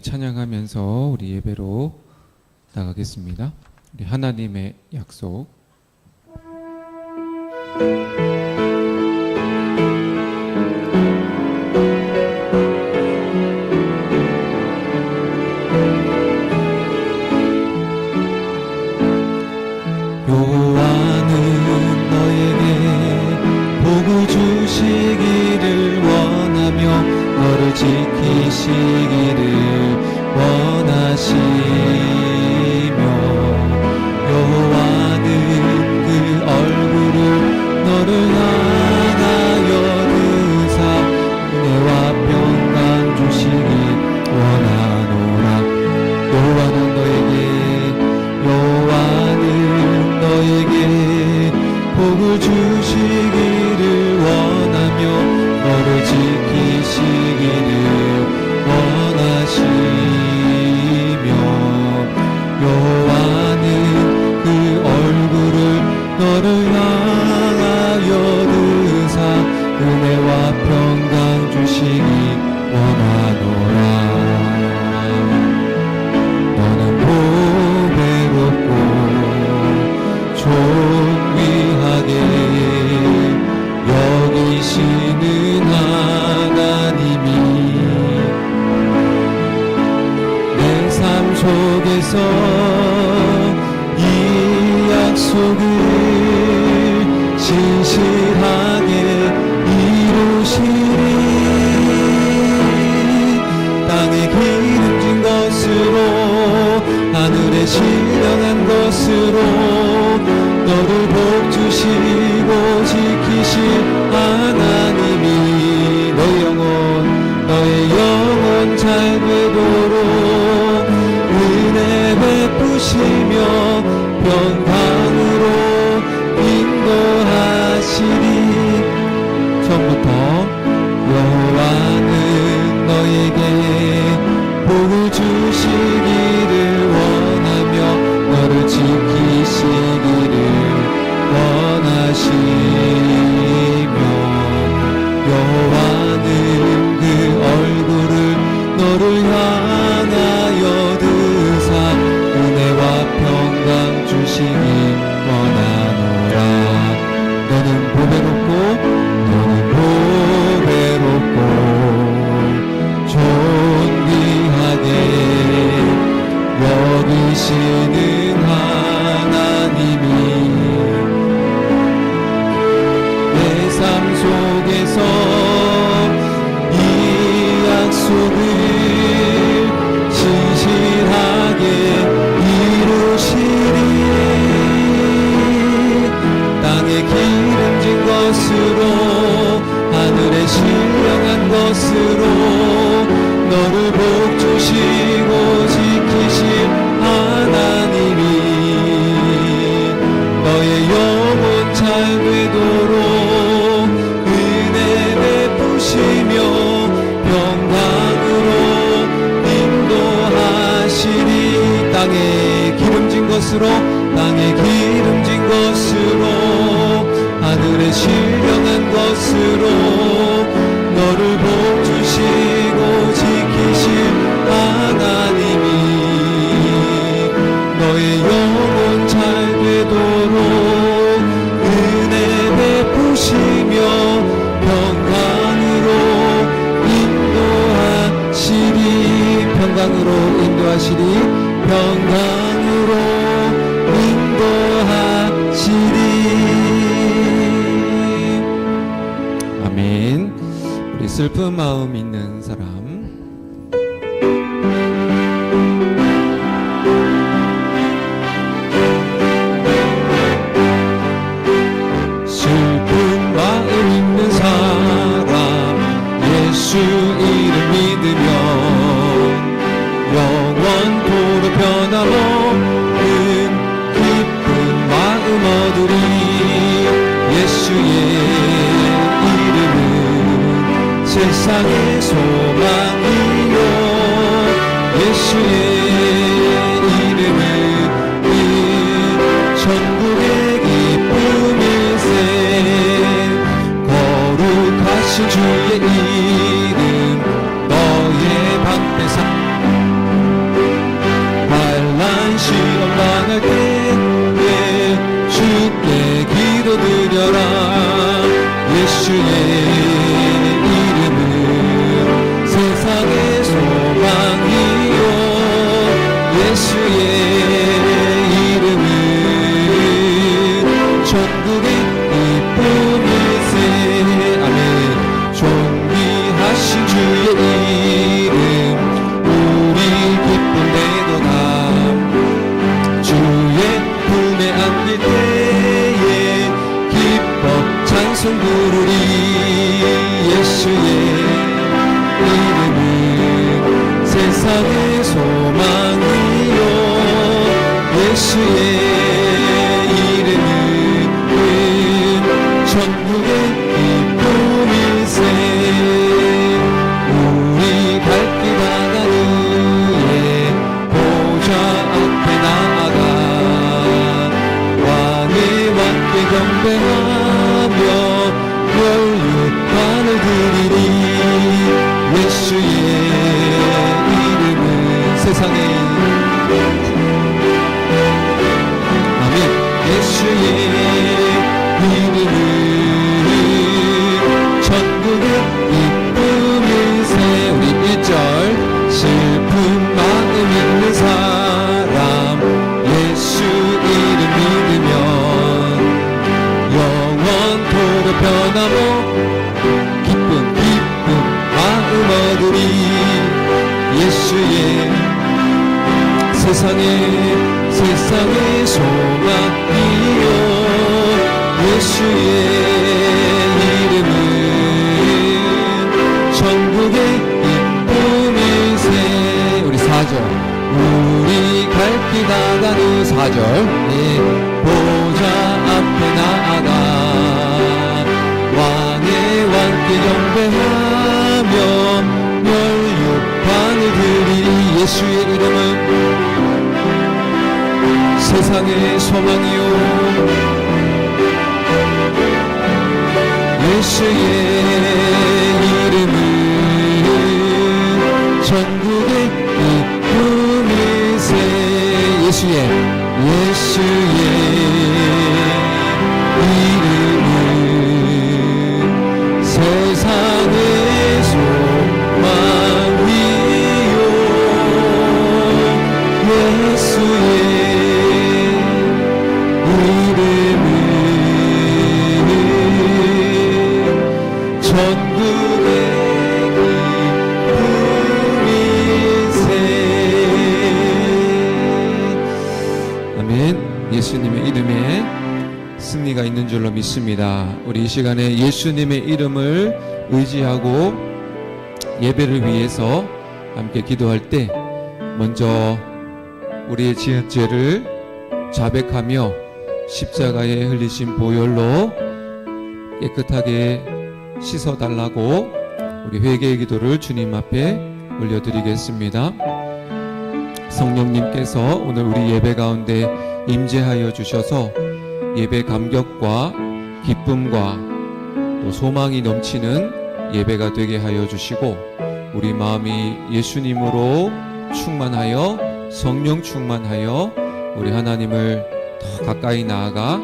찬양하면서 우리 예배로 나가겠습니다. 우리 하나님의 약속. 여호와는 너에게 복을 주시기를 원하며 너를 지키시기를 원하시며 여호와는 그 얼굴을 너를 향하여 드사 은혜와 평강 주시기 원하노라. 여호와는 너에게 복을 주시기를 원하며 너를 지키시기를 원하시며 여호와는 그 얼굴을 너를 향하여 드사 은혜와 평강 주시기 원하노라. 너는 보배롭고 존귀하게 여기시는 하나님이 내 삶 속에서 이 약속을 신실하게 이루시리. 땅에 기름진 것으로 하늘에 신령한 것으로 너를 복주시고 지키실 하나님이 너의 영혼 잘 되도록 은혜 베푸시며 평강으로 인도하시리. 처음부터 여호와는 너에게 복을 주시기를 원하며 너를 지키시기를 원하시며 여호와는 그 얼굴을 너를 향하여 드사 은혜와 평강 주시기 원하노라. 너는 보배롭고 존귀하게 여기시는 하나님이 내 삶 속에서 이 약속을 신실하게 이루시리. 땅에 기름진 것으로 하늘에 신령한 것으로 너를 복주시고 지키실 하나님이 너의 영혼 잘 되도록 은혜 베푸시며 평강으로 인도하시리. 땅에 기름진 것으로 하늘에 신령한 것으로 너를 복주시고 지키실 하나님이 너의 영혼 잘 되도록 은혜 베푸시며 평강으로 인도하시리. 평강으로 인도하시리. 아멘. 우리 슬픈 마음 있는 사람. 슬픈 마음 있는 사람 예수 이름 믿으면 영원토록 변함없는 기쁜 마음 얻으리. 예수의 이름은 세상의 소망이요 예수의 이름은 천국의 기쁨일세. 거룩하신 주의 이름 너의 방패상 예수의 이름은 천국의 기쁨일세. 아멘. 존귀하신 주의 이름 우리 기쁨 내도다. 주의 품에 안길 때에 기뻐 찬송 부르리. 예수의 이름은 세상의 소망이요. 예수의 이름은 천국의 기쁨일세. 우리 갈 길 가는 그의 보좌 앞에 나아가 왕의 왕께 경배하며 멸류관을 드리리. 예수의 이름은 세상에 아멘. 예수의 이름은 천국의 기쁨일세. 우리 1절 슬픈 마음 있는 사람 예수 이름 믿으면 영원토록 변함없 기쁨 마음 얻으리. 예수의 세상의 소망이요. 예수의 이름은 천국의 기쁨일세. 우리 4절 우리 갈 길 나가는 4절 보좌 앞에 나아가 왕의 왕께 경배하며 멸류관을 드리리. 예수의 이름은 세상의 소망이요. 예수의 이름은 천국의 기쁨일세. 예수의 이름은 세상의 소망이요. 예수의 이름은 천국의 기쁨일세. 아멘. 예수님의 이름에 승리가 있는 줄로 믿습니다. 우리 이 시간에 예수님의 이름을 의지하고 예배를 위해서 함께 기도할 때 먼저 우리의 지은 죄를 자백하며 십자가에 흘리신 보혈로 깨끗하게 씻어달라고 우리 회개의 기도를 주님 앞에 올려드리겠습니다. 성령님께서 오늘 우리 예배 가운데 임재하여 주셔서 예배 감격과 기쁨과 또 소망이 넘치는 예배가 되게 하여 주시고 우리 마음이 예수님으로 충만하여 성령 충만하여 우리 하나님을 더 가까이 나아가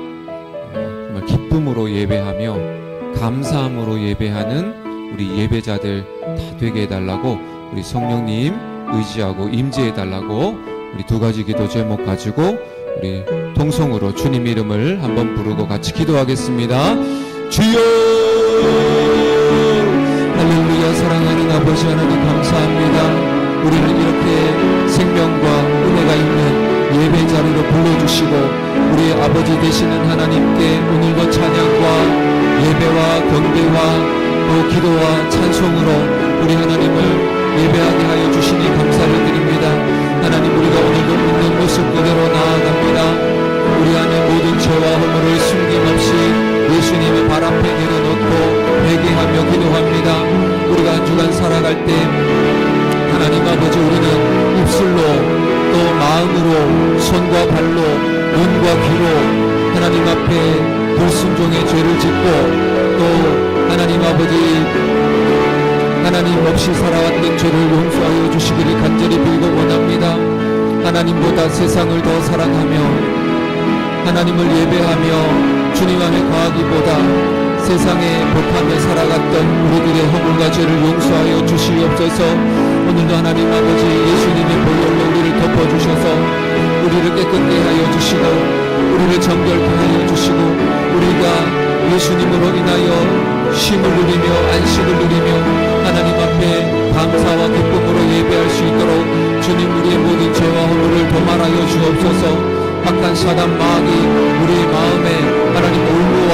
정말 기쁨으로 예배하며 감사함으로 예배하는 우리 예배자들 다 되게 해달라고 우리 성령님 의지하고 임재해달라고 우리 두 가지 기도 제목 가지고 우리 통성으로 주님 이름을 한번 부르고 같이 기도하겠습니다. 주여 할렐루야. 사랑하는 아버지 하나님 감사합니다. 우리를 이렇게 생명과 은혜가 있는 예배 자리로 불러주시고 우리 아버지 되시는 하나님께 오늘도 찬양과 예배와 경배와 또 기도와 찬송으로 우리 하나님을 예배하게 하여 주시니 감사를 드립니다. 하나님 우리가 오늘도 있는 모습 그대로 나아갑니다. 우리 안에 모든 죄와 허물을 숨김없이 예수님의 발 앞에 내려놓고 회개하며 기도합니다. 우리가 한 주간 살아갈 때 하나님 아버지 우리는 입술로 또 마음으로 손과 발로 눈과 귀로 하나님 앞에 불순종의 죄를 짓고 또 하나님 아버지 하나님 없이 살아왔던 죄를 용서하여 주시기를 간절히 빌고 원합니다. 하나님보다 세상을 더 사랑하며 하나님을 예배하며 주님 안에 거하기보다 세상에 복하며 살아갔던 우리들의 허물과 죄를 용서하여 주시옵소서. 오늘도 하나님 아버지 예수님의 보혈로 우리를 덮어 덮어주셔서 우리를 깨끗게 하여 주시고 우리를 정결케 하여 주시고 우리가 예수님으로 인하여 쉼을 누리며 안식을 누리며 하나님 앞에 감사와 기쁨으로 예배할 수 있도록 주님 우리의 모든 죄와 허물을 도말하여 주옵소서. 악한 사단 마귀 우리의 마음에 하나님 올무와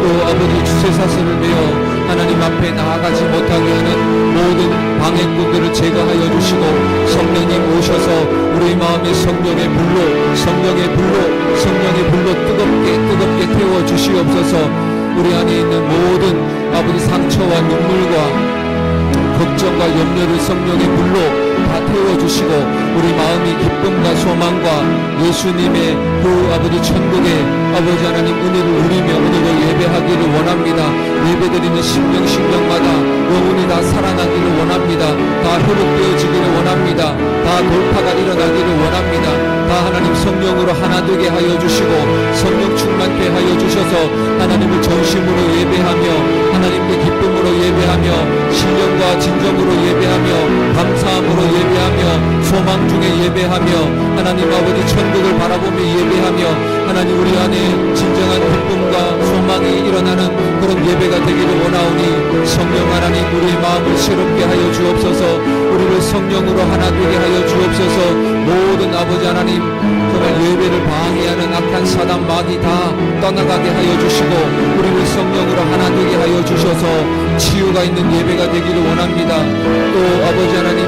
또 아버지 주쇠사슬을 메어 하나님 앞에 나아가지 못하게 하는 모든 방해꾼들을 제거하여 주시고 성령님 오셔서 우리 마음의 성령의 불로 뜨겁게 태워 주시옵소서. 우리 안에 있는 모든 아버지 상처와 눈물과 걱정과 염려를 성령의 불로 다 태워주시고 우리 마음이 기쁨과 소망과 예수님의 그 아버지 천국의 아버지 하나님 은혜를 누리며 오늘도 예배하기를 원합니다. 예배드리는 심령마다 영혼이 다 살아나기를 원합니다. 다 회복되어지기를 원합니다. 다 돌파가 일어나기를 원합니다. 다 하나님 성령으로 하나 되게 하여 주시고 성령 충만케 하여 주셔서 하나님을 전심으로 예배하며 하나님께 기쁨으로 예배하며 신령과 진정으로 예배하며 감사함으로 예배하며 소망 중에 예배하며 하나님 아버지 천국을 바라보며 예배하며 하나님 우리 안에 진정한 기쁨과 소망이 일어나는 그런 예배가 되기를 원하오니 성령 하나님 우리의 마음을 새롭게 하여 주옵소서. 우리를 성령으로 하나 되게 하여 주옵소서. 모든 아버지 하나님 정말 예배를 방해하는 악한 사단 마귀 다 떠나가게 하여 주시고 우리를 성령으로 하나 되게 하여 주셔서 치유가 있는 예배가 되기를 원합니다. 또 아버지 하나님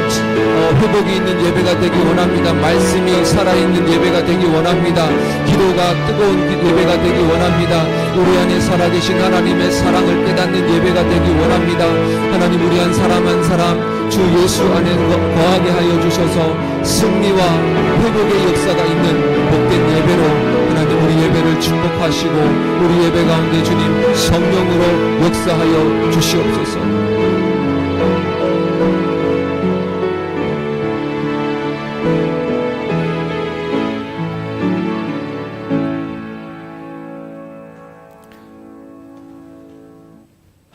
회복이 있는 예배가 되기 원합니다. 말씀이 살아있는 예배가 되기 원합니다. 기도가 뜨거운 예배가 되기 원합니다. 우리 안에 살아계신 하나님의 사랑을 깨닫는 예배가 되기 원합니다. 하나님 우리 한 사람 한 사람 주 예수 안에 거하게 하여 주셔서 승리와 회복의 역사가 있는 복된 예배로 하나님 우리 예배를 축복하시고 우리 예배 가운데 주님 성령으로 역사하여 주시옵소서.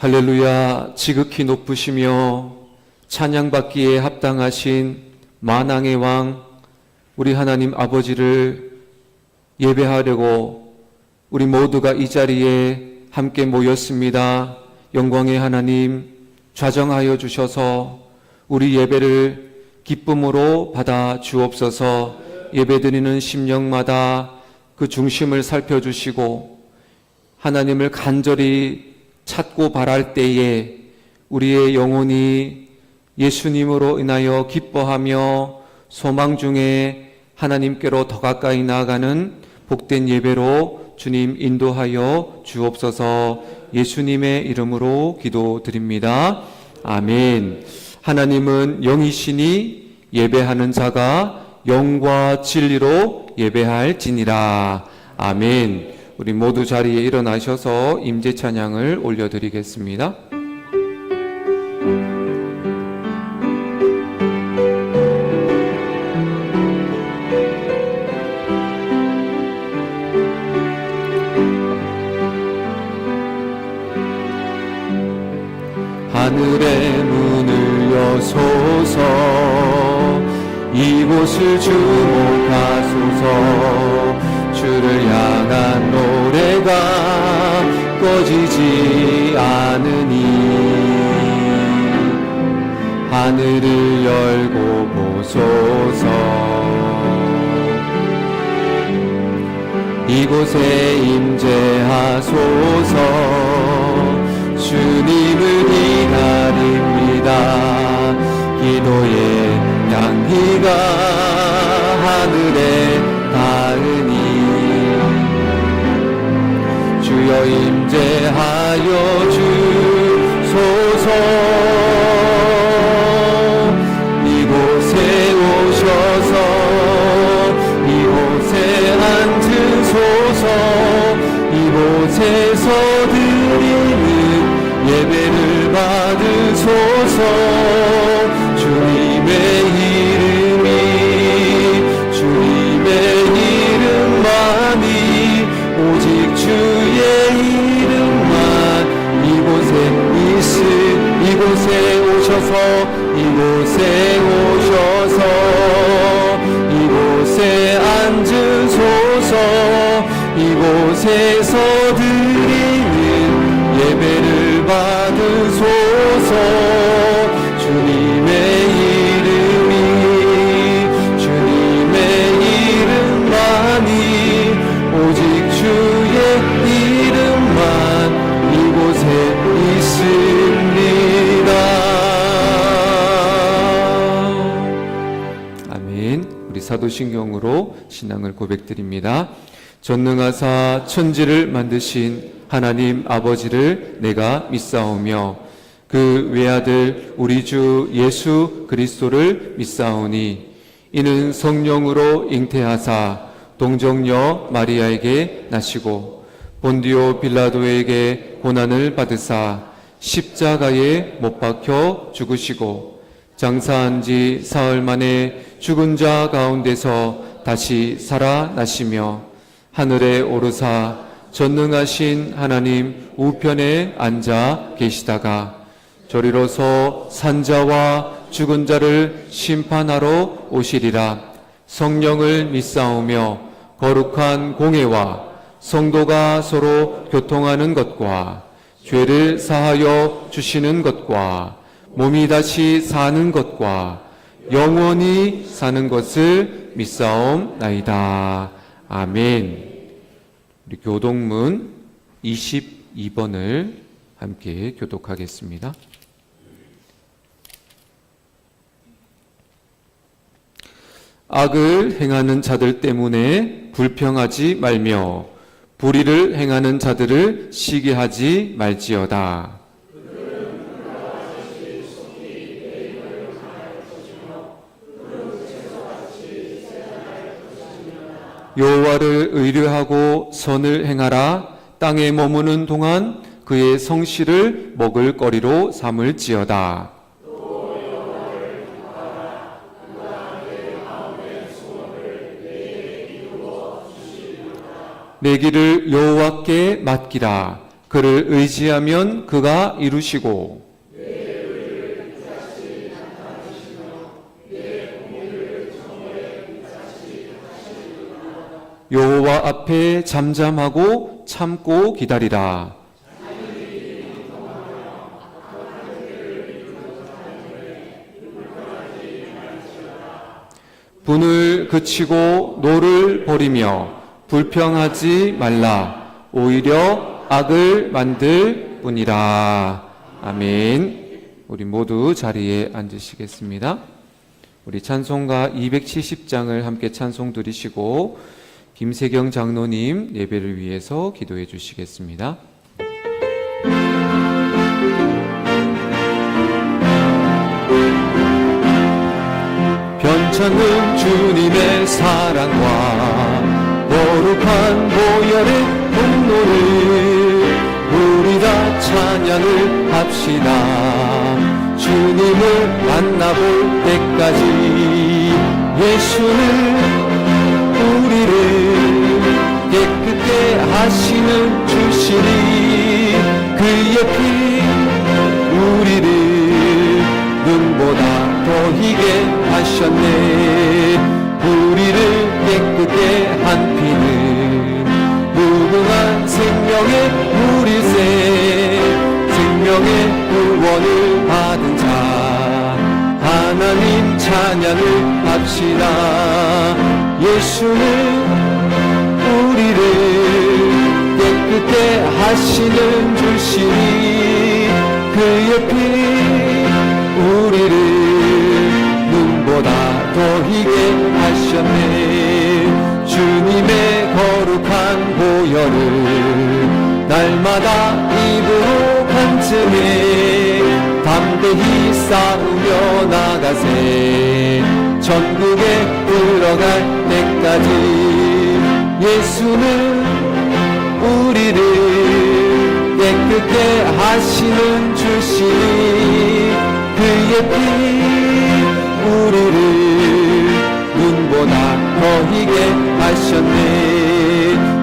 할렐루야. 지극히 높으시며 찬양받기에 합당하신 만왕의 왕 우리 하나님 아버지를 예배하려고 우리 모두가 이 자리에 함께 모였습니다. 영광의 하나님 좌정하여 주셔서 우리 예배를 기쁨으로 받아 주옵소서. 예배드리는 심령마다 그 중심을 살펴주시고 하나님을 간절히 찾고 바랄 때에 우리의 영혼이 예수님으로 인하여 기뻐하며 소망 중에 하나님께로 더 가까이 나아가는 복된 예배로 주님 인도하여 주옵소서. 예수님의 이름으로 기도드립니다. 아멘. 하나님은 영이시니 예배하는 자가 영과 진리로 예배할지니라. 아멘. 우리 모두 자리에 일어나셔서 임재 찬양을 올려드리겠습니다. 하늘의 문을 여소서 이곳을 주목하소서. 주를 향한 노래가 꺼지지 않으니 하늘을 열고 보소서. 이곳에 임재하소서. 주님을 기다립니다. 기도의 향기가 하늘에 닿으니 주여 임재하여 주소서. 이곳에 오셔서 이곳에 앉으소서. 이곳에서 드리는 예배를 받으소서. 주님의 이름이 주님의 이름만이 오직 주의 이름만 이곳에 앉으소서. 이곳에서 드리는 예배를 받으소서. 주님의 이름이 주님의 이름만이 오직 주의 이름만 이곳에 있습니다. 아멘. 우리 사도신경으로 신앙을 고백드립니다. 전능하사 천지를 만드신 하나님 아버지를 내가 믿사오며 그 외아들 우리 주 예수 그리스도를 믿사오니 이는 성령으로 잉태하사 동정녀 마리아에게 나시고 본디오 빌라도에게 고난을 받으사 십자가에 못 박혀 죽으시고 장사한 지 사흘 만에 죽은 자 가운데서 다시 살아나시며 하늘에 오르사 전능하신 하나님 우편에 앉아 계시다가 저리로서 산자와 죽은 자를 심판하러 오시리라. 성령을 믿사오며 거룩한 공회와 성도가 서로 교통하는 것과 죄를 사하여 주시는 것과 몸이 다시 사는 것과 영원히 사는 것을 믿사옵나이다. 아멘. 우리 교독문 22번을 함께 교독하겠습니다. 악을 행하는 자들 때문에 불평하지 말며 불의를 행하는 자들을 시기하지 말지어다. 여호와를 의뢰하고 선을 행하라. 땅에 머무는 동안 그의 성실을 먹을 거리로 삼을지어다. 내 길을 여호와께 맡기라. 그를 의지하면 그가 이루시고 여호와 앞에 잠잠하고 참고 기다리라. 분을 그치고 노를 버리며 불평하지 말라. 오히려 악을 만들 뿐이라. 아멘. 우리 모두 자리에 앉으시겠습니다. 우리 찬송가 270장을 함께 찬송 드리시고 김세경 장로님 예배를 위해서 기도해 주시겠습니다. 변찮는 주님의 사랑과 거룩한 보혈의 공로를 우리 다 찬양을 합시다. 주님을 만나볼 때까지 예수는 우리를 깨끗게 하시는 주시니 그의 피 우리를 눈보다 더 희게 하셨네. 우리를 깨끗게 한 피는 무궁한 생명의 물일세. 생명의 구원을 받은 자 하나님 찬양을 합시다. 예수는 우리를 깨끗게 하시는 주시니 그의 피 우리를 눈보다 더 희게 하셨네. 주님의 거룩한 보혈을 날마다 입으로 간증해 담대히 싸우며 나가세. 천국에 들어갈 때까지 예수는 우리를 깨끗게 하시는 주시니 그의 피 우리를 눈보다 더 희게 하셨네.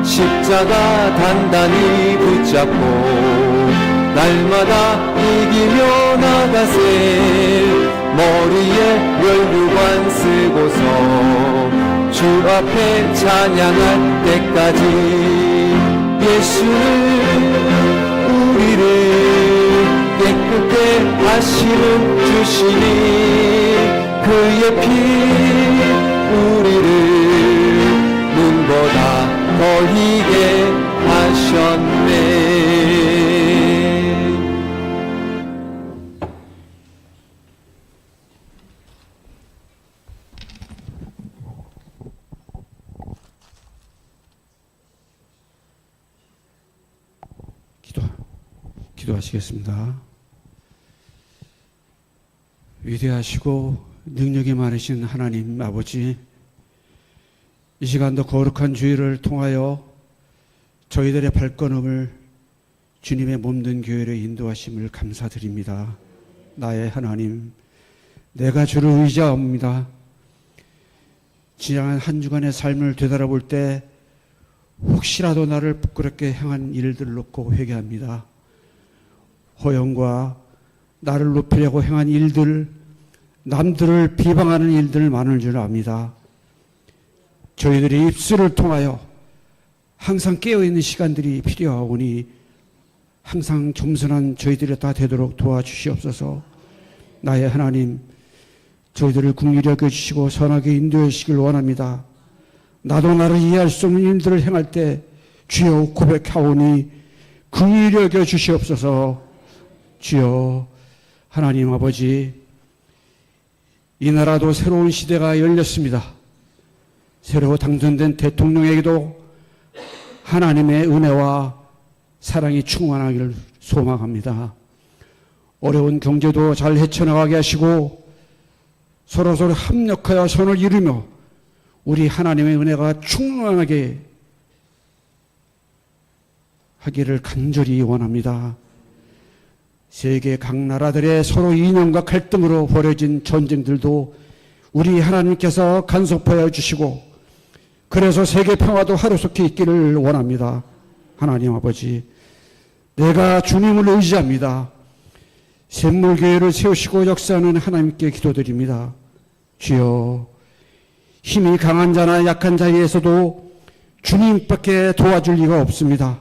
십자가 단단히 붙잡고 날마다 이기며 나가세. 머리에 멸류관 쓰고서 주 앞에 찬양할 때까지 예수는 우리를 깨끗게 하시는 주시니 그의 피 우리를 눈보다 더 희게 하셨네. 기도하시겠습니다. 위대하시고 능력이 많으신 하나님 아버지, 이 시간도 거룩한 주일을 통하여 저희들의 발걸음을 주님의 몸된 교회로 인도하심을 감사드립니다. 나의 하나님, 내가 주를 의지합니다. 지난 한 주간의 삶을 되돌아볼 때 혹시라도 나를 부끄럽게 행한 일들을 놓고 회개합니다. 허영과 나를 높이려고 행한 일들, 남들을 비방하는 일들 많은 줄 압니다. 저희들이 입술을 통하여 항상 깨어있는 시간들이 필요하오니 항상 겸손한 저희들이 다 되도록 도와주시옵소서. 나의 하나님, 저희들을 긍휼히 여겨주시고 선하게 인도해 주시길 원합니다. 나도 나를 이해할 수 없는 일들을 행할 때 주여 고백하오니 긍휼히 여겨주시옵소서. 주여 하나님 아버지, 이 나라도 새로운 시대가 열렸습니다. 새로 당선된 대통령에게도 하나님의 은혜와 사랑이 충만하기를 소망합니다. 어려운 경제도 잘 헤쳐나가게 하시고 서로서로 협력하여 선을 이루며 우리 하나님의 은혜가 충만하게 하기를 간절히 원합니다. 세계 각 나라들의 서로 이념과 갈등으로 벌어진 전쟁들도 우리 하나님께서 간섭하여 주시고 그래서 세계 평화도 하루속히 있기를 원합니다. 하나님 아버지, 내가 주님을 의지합니다. 샘물교회를 세우시고 역사하는 하나님께 기도드립니다. 주여, 힘이 강한 자나 약한 자에서도 주님밖에 도와줄 리가 없습니다.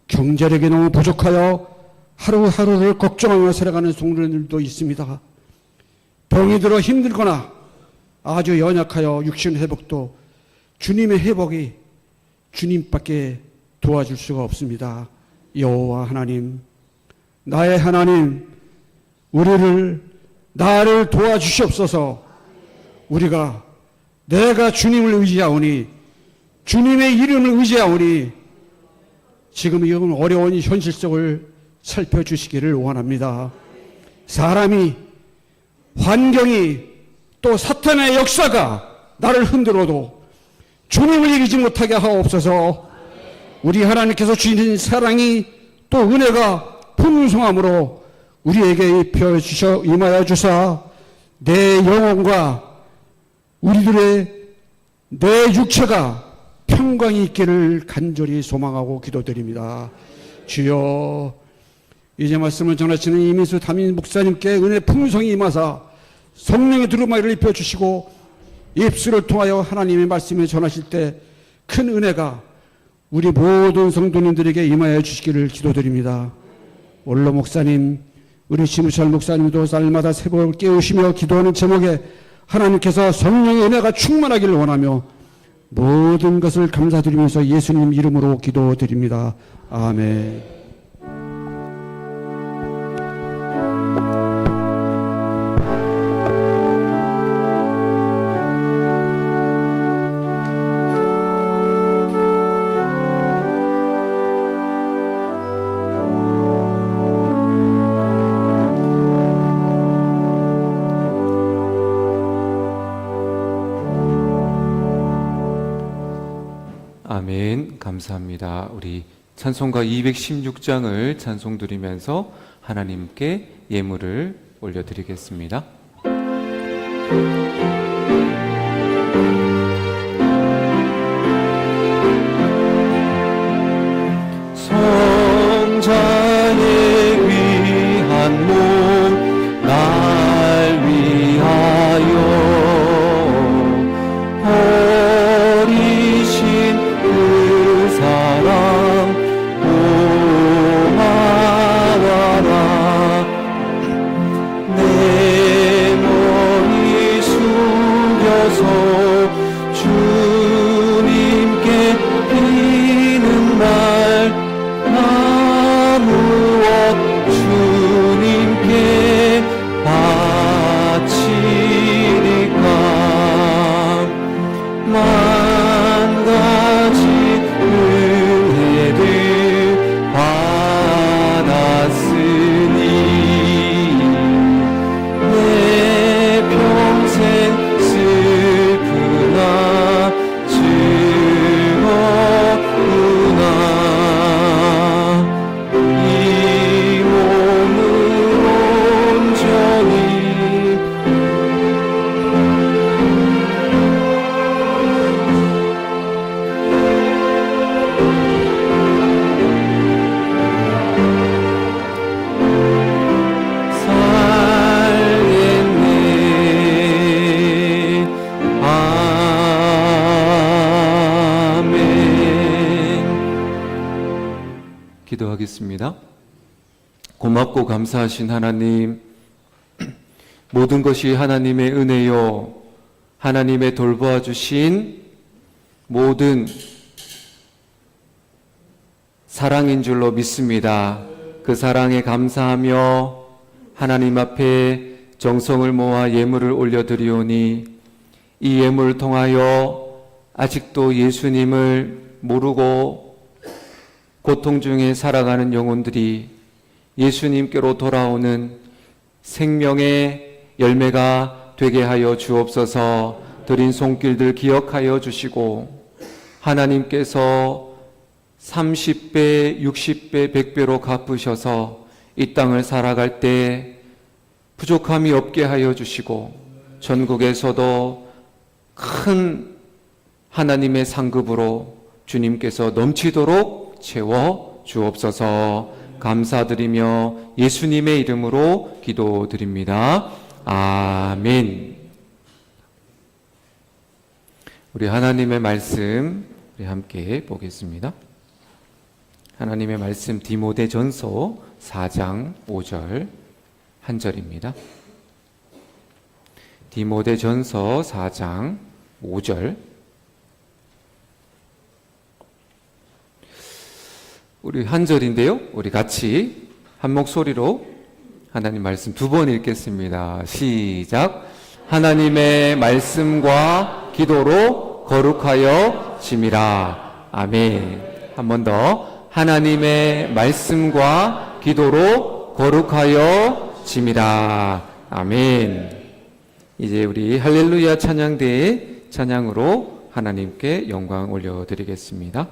경제력이 너무 부족하여 하루하루를 걱정하며 살아가는 성도들도 있습니다. 병이 들어 힘들거나 아주 연약하여 육신 회복도 주님의 회복이 주님밖에 도와줄 수가 없습니다. 여호와 하나님, 나의 하나님, 나를 도와주시옵소서. 내가 주님을 의지하오니, 주님의 이름을 의지하오니 지금 이 어려운 현실 속을 살펴주시기를 원합니다. 사람이, 환경이, 또 사탄의 역사가 나를 흔들어도 주님을 이기지 못하게 하옵소서. 우리 하나님께서 주신 사랑이 또 은혜가 풍성함으로 우리에게 입혀 주셔 임하여 주사 내 영혼과 내 육체가 평강이 있기를 간절히 소망하고 기도드립니다. 주여, 이제 말씀을 전하시는 이민수 담임 목사님께 은혜 풍성히 임하사 성령의 두루마리를 입혀주시고 입술을 통하여 하나님의 말씀을 전하실 때 큰 은혜가 우리 모든 성도님들에게 임하여 주시기를 기도드립니다. 원로 목사님, 우리 심우철 목사님도 날마다 새벽을 깨우시며 기도하는 제목에 하나님께서 성령의 은혜가 충만하기를 원하며 모든 것을 감사드리면서 예수님 이름으로 기도드립니다. 아멘. 아멘. 감사합니다. 우리 찬송가 216장을 찬송 드리면서 하나님께 예물을 올려드리겠습니다. 성자의 귀한 몸 날 위하여 주님께 비는 날 나무어 주님께 바치리까 만 가지 은혜를 받았으니 내 평생 슬프나 즐겁구나 이 몸을 온전히 살겠네. 아멘. 기도하겠습니다. 고맙고 감사하신 하나님, 모든 것이 하나님의 은혜요, 하나님의 돌보아 주신 모든 사랑인 줄로 믿습니다. 그 사랑에 감사하며 하나님 앞에 정성을 모아 예물을 올려드리오니 이 예물을 통하여 아직도 예수님을 모르고 고통 중에 살아가는 영혼들이 예수님께로 돌아오는 생명의 열매가 되게 하여 주옵소서. 드린 손길들 기억하여 주시고 하나님께서 30배, 60배, 100배로 갚으셔서 이 땅을 살아갈 때 부족함이 없게 하여 주시고 전국에서도 큰 하나님의 상급으로 주님께서 넘치도록 채워 주옵소서. 감사드리며 예수님의 이름으로 기도드립니다. 아멘. 우리 하나님의 말씀 우리 함께 보겠습니다. 하나님의 말씀 디모데전서 4장 5절 한 절입니다. 디모데전서 4장 5절. 우리 한 절인데요. 우리 같이 한 목소리로 하나님 말씀 두 번 읽겠습니다. 시작. 하나님의 말씀과 기도로 거룩하여 짐이라. 아멘. 한 번 더. 하나님의 말씀과 기도로 거룩하여 짐이라. 아멘. 이제 우리 할렐루야 찬양대의 찬양으로 하나님께 영광 올려드리겠습니다.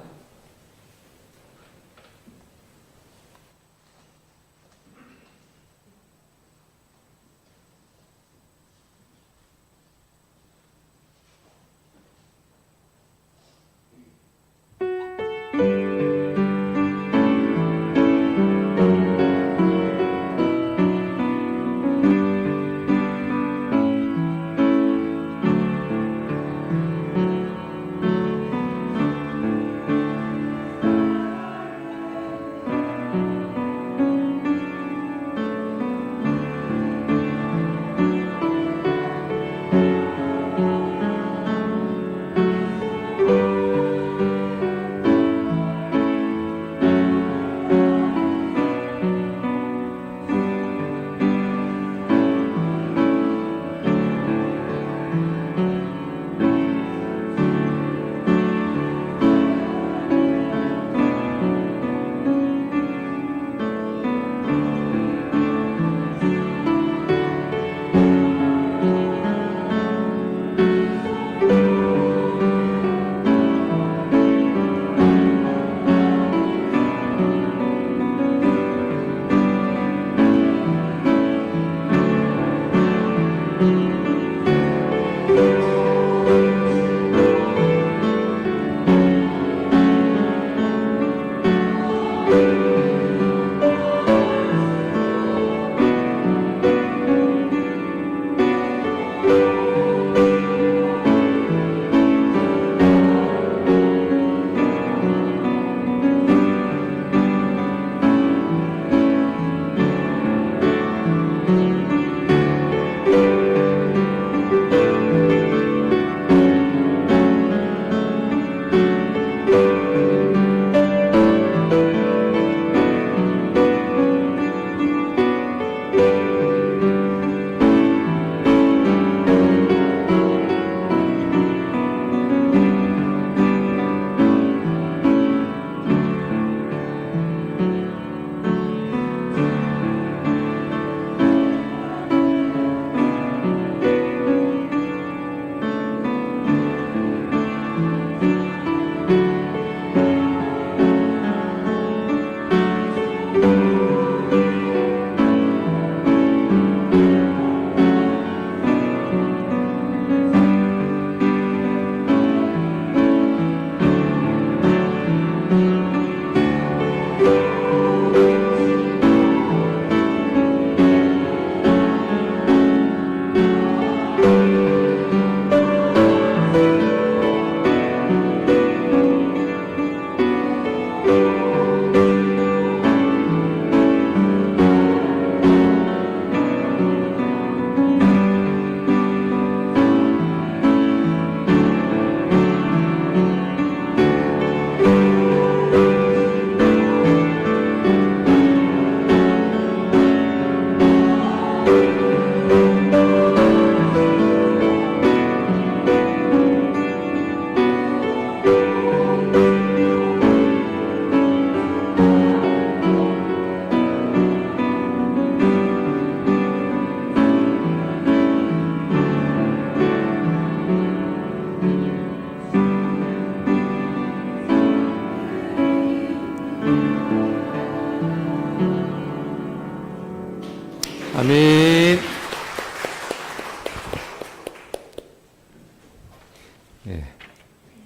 예.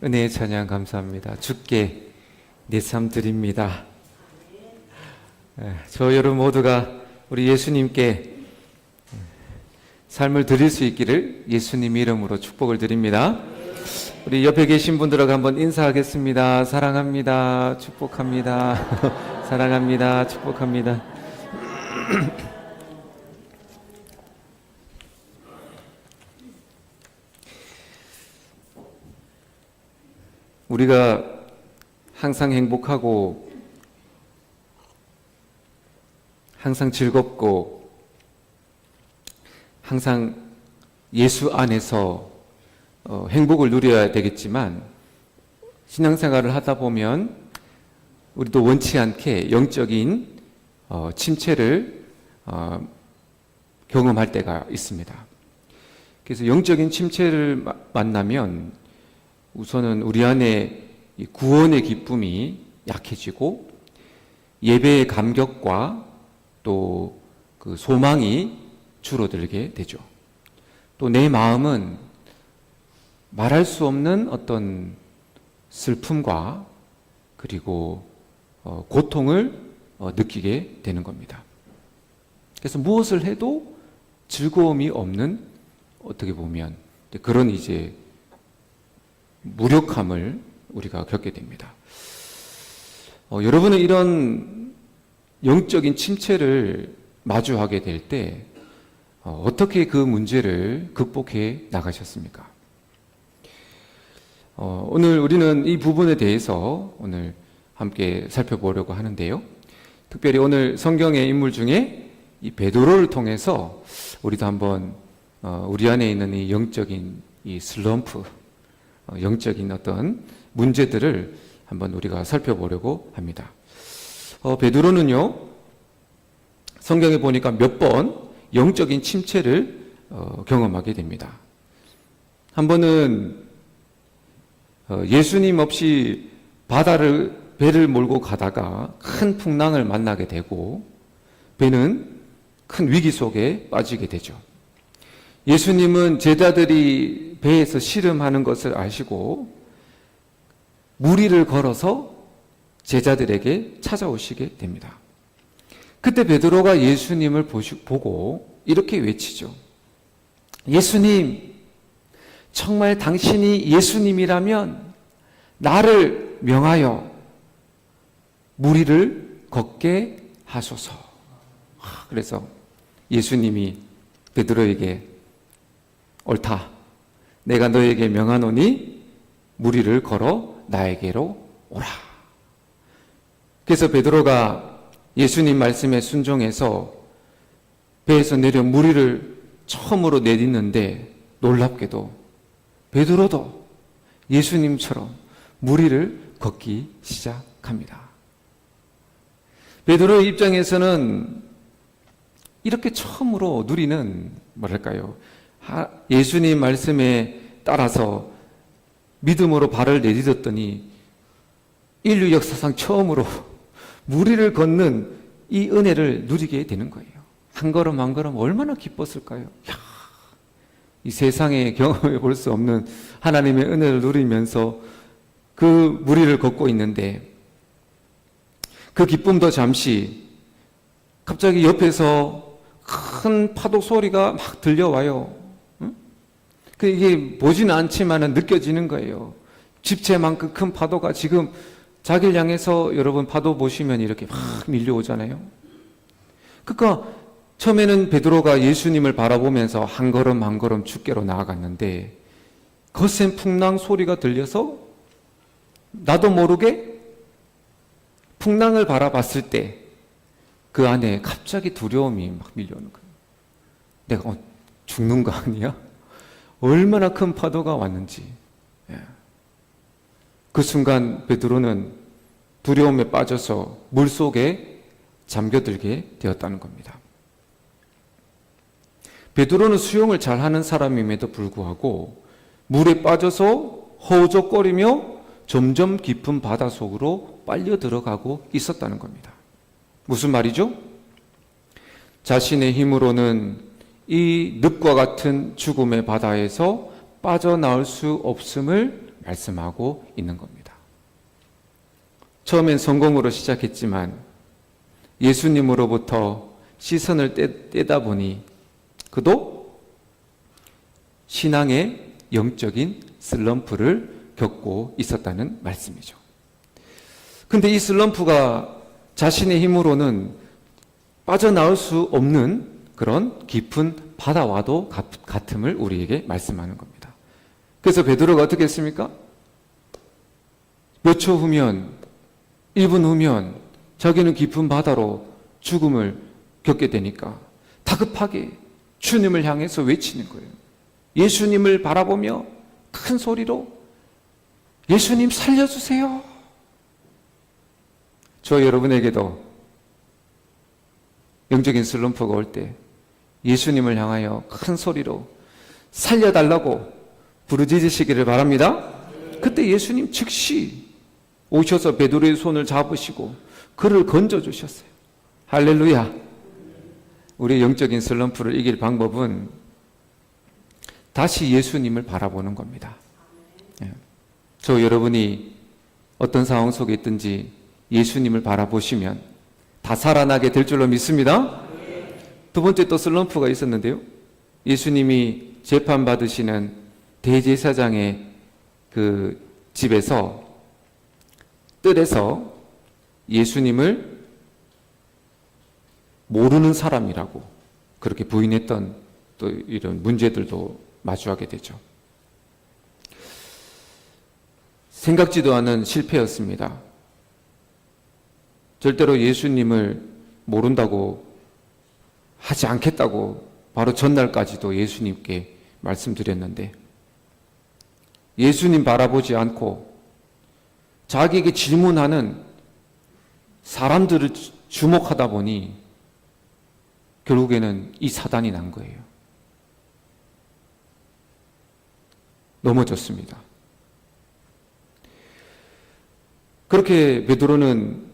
은혜의 찬양 감사합니다. 주께 내 삶 드립니다. 예. 저 여러분 모두가 우리 예수님께 삶을 드릴 수 있기를 예수님 이름으로 축복을 드립니다. 우리 옆에 계신 분들하고 한번 인사하겠습니다. 사랑합니다. 축복합니다. 사랑합니다. 축복합니다. 우리가 항상 행복하고 항상 즐겁고 항상 예수 안에서 행복을 누려야 되겠지만 신앙생활을 하다 보면 우리도 원치 않게 영적인 침체를 경험할 때가 있습니다. 그래서 영적인 침체를 만나면 우선은 우리 안에 구원의 기쁨이 약해지고 예배의 감격과 또 그 소망이 줄어들게 되죠. 또 내 마음은 말할 수 없는 어떤 슬픔과 그리고 고통을 느끼게 되는 겁니다. 그래서 무엇을 해도 즐거움이 없는 어떻게 보면 그런 이제 무력함을 우리가 겪게 됩니다. 여러분은 이런 영적인 침체를 마주하게 될 때 어떻게 그 문제를 극복해 나가셨습니까? 오늘 우리는 이 부분에 대해서 오늘 함께 살펴보려고 하는데요. 특별히 오늘 성경의 인물 중에 이 베드로를 통해서 우리도 한번 우리 안에 있는 이 영적인 이 슬럼프, 영적인 어떤 문제들을 한번 우리가 살펴보려고 합니다. 베드로는요, 성경에 보니까 몇 번 영적인 침체를 경험하게 됩니다. 한 번은 예수님 없이 배를 몰고 가다가 큰 풍랑을 만나게 되고 배는 큰 위기 속에 빠지게 되죠. 예수님은 제자들이 배에서 씨름하는 것을 아시고 무리를 걸어서 제자들에게 찾아오시게 됩니다. 그때 베드로가 예수님을 보고 이렇게 외치죠. 예수님, 정말 당신이 예수님이라면 나를 명하여 무리를 걷게 하소서. 그래서 예수님이 베드로에게 옳다. 내가 너에게 명하노니 무리를 걸어 나에게로 오라. 그래서 베드로가 예수님 말씀에 순종해서 배에서 내려 무리를 처음으로 내딛는데 놀랍게도 베드로도 예수님처럼 무리를 걷기 시작합니다. 베드로의 입장에서는 이렇게 처음으로 누리는 뭐랄까요? 예수님 말씀에 따라서 믿음으로 발을 내딛었더니 인류 역사상 처음으로 무리를 걷는 이 은혜를 누리게 되는 거예요. 한 걸음 한 걸음 얼마나 기뻤을까요? 이 세상에 경험해 볼 수 없는 하나님의 은혜를 누리면서 그 무리를 걷고 있는데 그 기쁨도 잠시 갑자기 옆에서 큰 파도 소리가 막 들려와요. 이게 보지는 않지만 느껴지는 거예요. 집채만큼 큰 파도가 지금 자기를 향해서 여러분 파도 보시면 이렇게 막 밀려오잖아요. 그러니까 처음에는 베드로가 예수님을 바라보면서 한 걸음 한 걸음 주께로 나아갔는데 거센 풍랑 소리가 들려서 나도 모르게 풍랑을 바라봤을 때 그 안에 갑자기 두려움이 막 밀려오는 거예요. 내가 죽는 거 아니야? 얼마나 큰 파도가 왔는지. 그 순간 베드로는 두려움에 빠져서 물속에 잠겨들게 되었다는 겁니다. 베드로는 수영을 잘하는 사람임에도 불구하고 물에 빠져서 허우적거리며 점점 깊은 바다 속으로 빨려 들어가고 있었다는 겁니다. 무슨 말이죠? 자신의 힘으로는 이 늪과 같은 죽음의 바다에서 빠져나올 수 없음을 말씀하고 있는 겁니다. 처음엔 성공으로 시작했지만 예수님으로부터 시선을 떼다 보니 그도 신앙의 영적인 슬럼프를 겪고 있었다는 말씀이죠. 근데 이 슬럼프가 자신의 힘으로는 빠져나올 수 없는 그런 깊은 바다와도 같음을 우리에게 말씀하는 겁니다. 그래서 베드로가 어떻게 했습니까? 몇 초 후면, 1분 후면 자기는 깊은 바다로 죽음을 겪게 되니까 다급하게 주님을 향해서 외치는 거예요. 예수님을 바라보며 큰 소리로 예수님 살려주세요. 저 여러분에게도 영적인 슬럼프가 올 때 예수님을 향하여 큰 소리로 살려달라고 부르짖으시기를 바랍니다. 그때 예수님 즉시 오셔서 베드로의 손을 잡으시고 그를 건져주셨어요. 할렐루야. 우리의 영적인 슬럼프를 이길 방법은 다시 예수님을 바라보는 겁니다. 저 여러분이 어떤 상황 속에 있든지 예수님을 바라보시면 다 살아나게 될 줄로 믿습니다. 두 번째 또 슬럼프가 있었는데요. 예수님이 재판받으시는 대제사장의 그 집에서 뜰에서 예수님을 모르는 사람이라고 그렇게 부인했던 또 이런 문제들도 마주하게 되죠. 생각지도 않은 실패였습니다. 절대로 예수님을 모른다고 하지 않겠다고 바로 전날까지도 예수님께 말씀드렸는데 예수님 바라보지 않고 자기에게 질문하는 사람들을 주목하다 보니 결국에는 이 사단이 난 거예요. 넘어졌습니다. 그렇게 베드로는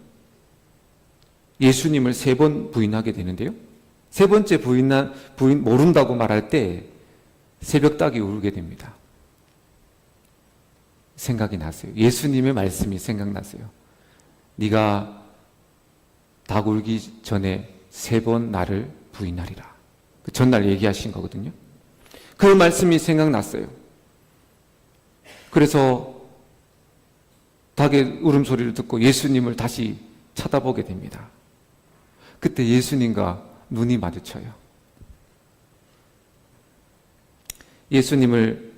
예수님을 3번 부인하게 되는데요. 3번째 부인 모른다고 말할 때 새벽닭이 울게 됩니다. 생각이 났어요. 예수님의 말씀이 생각났어요. 네가 닭 울기 전에 3번 나를 부인하리라. 그 전날 얘기하신 거거든요. 그 말씀이 생각났어요. 그래서 닭의 울음소리를 듣고 예수님을 다시 쳐다보게 됩니다. 그때 예수님과 눈이 마주쳐요. 예수님을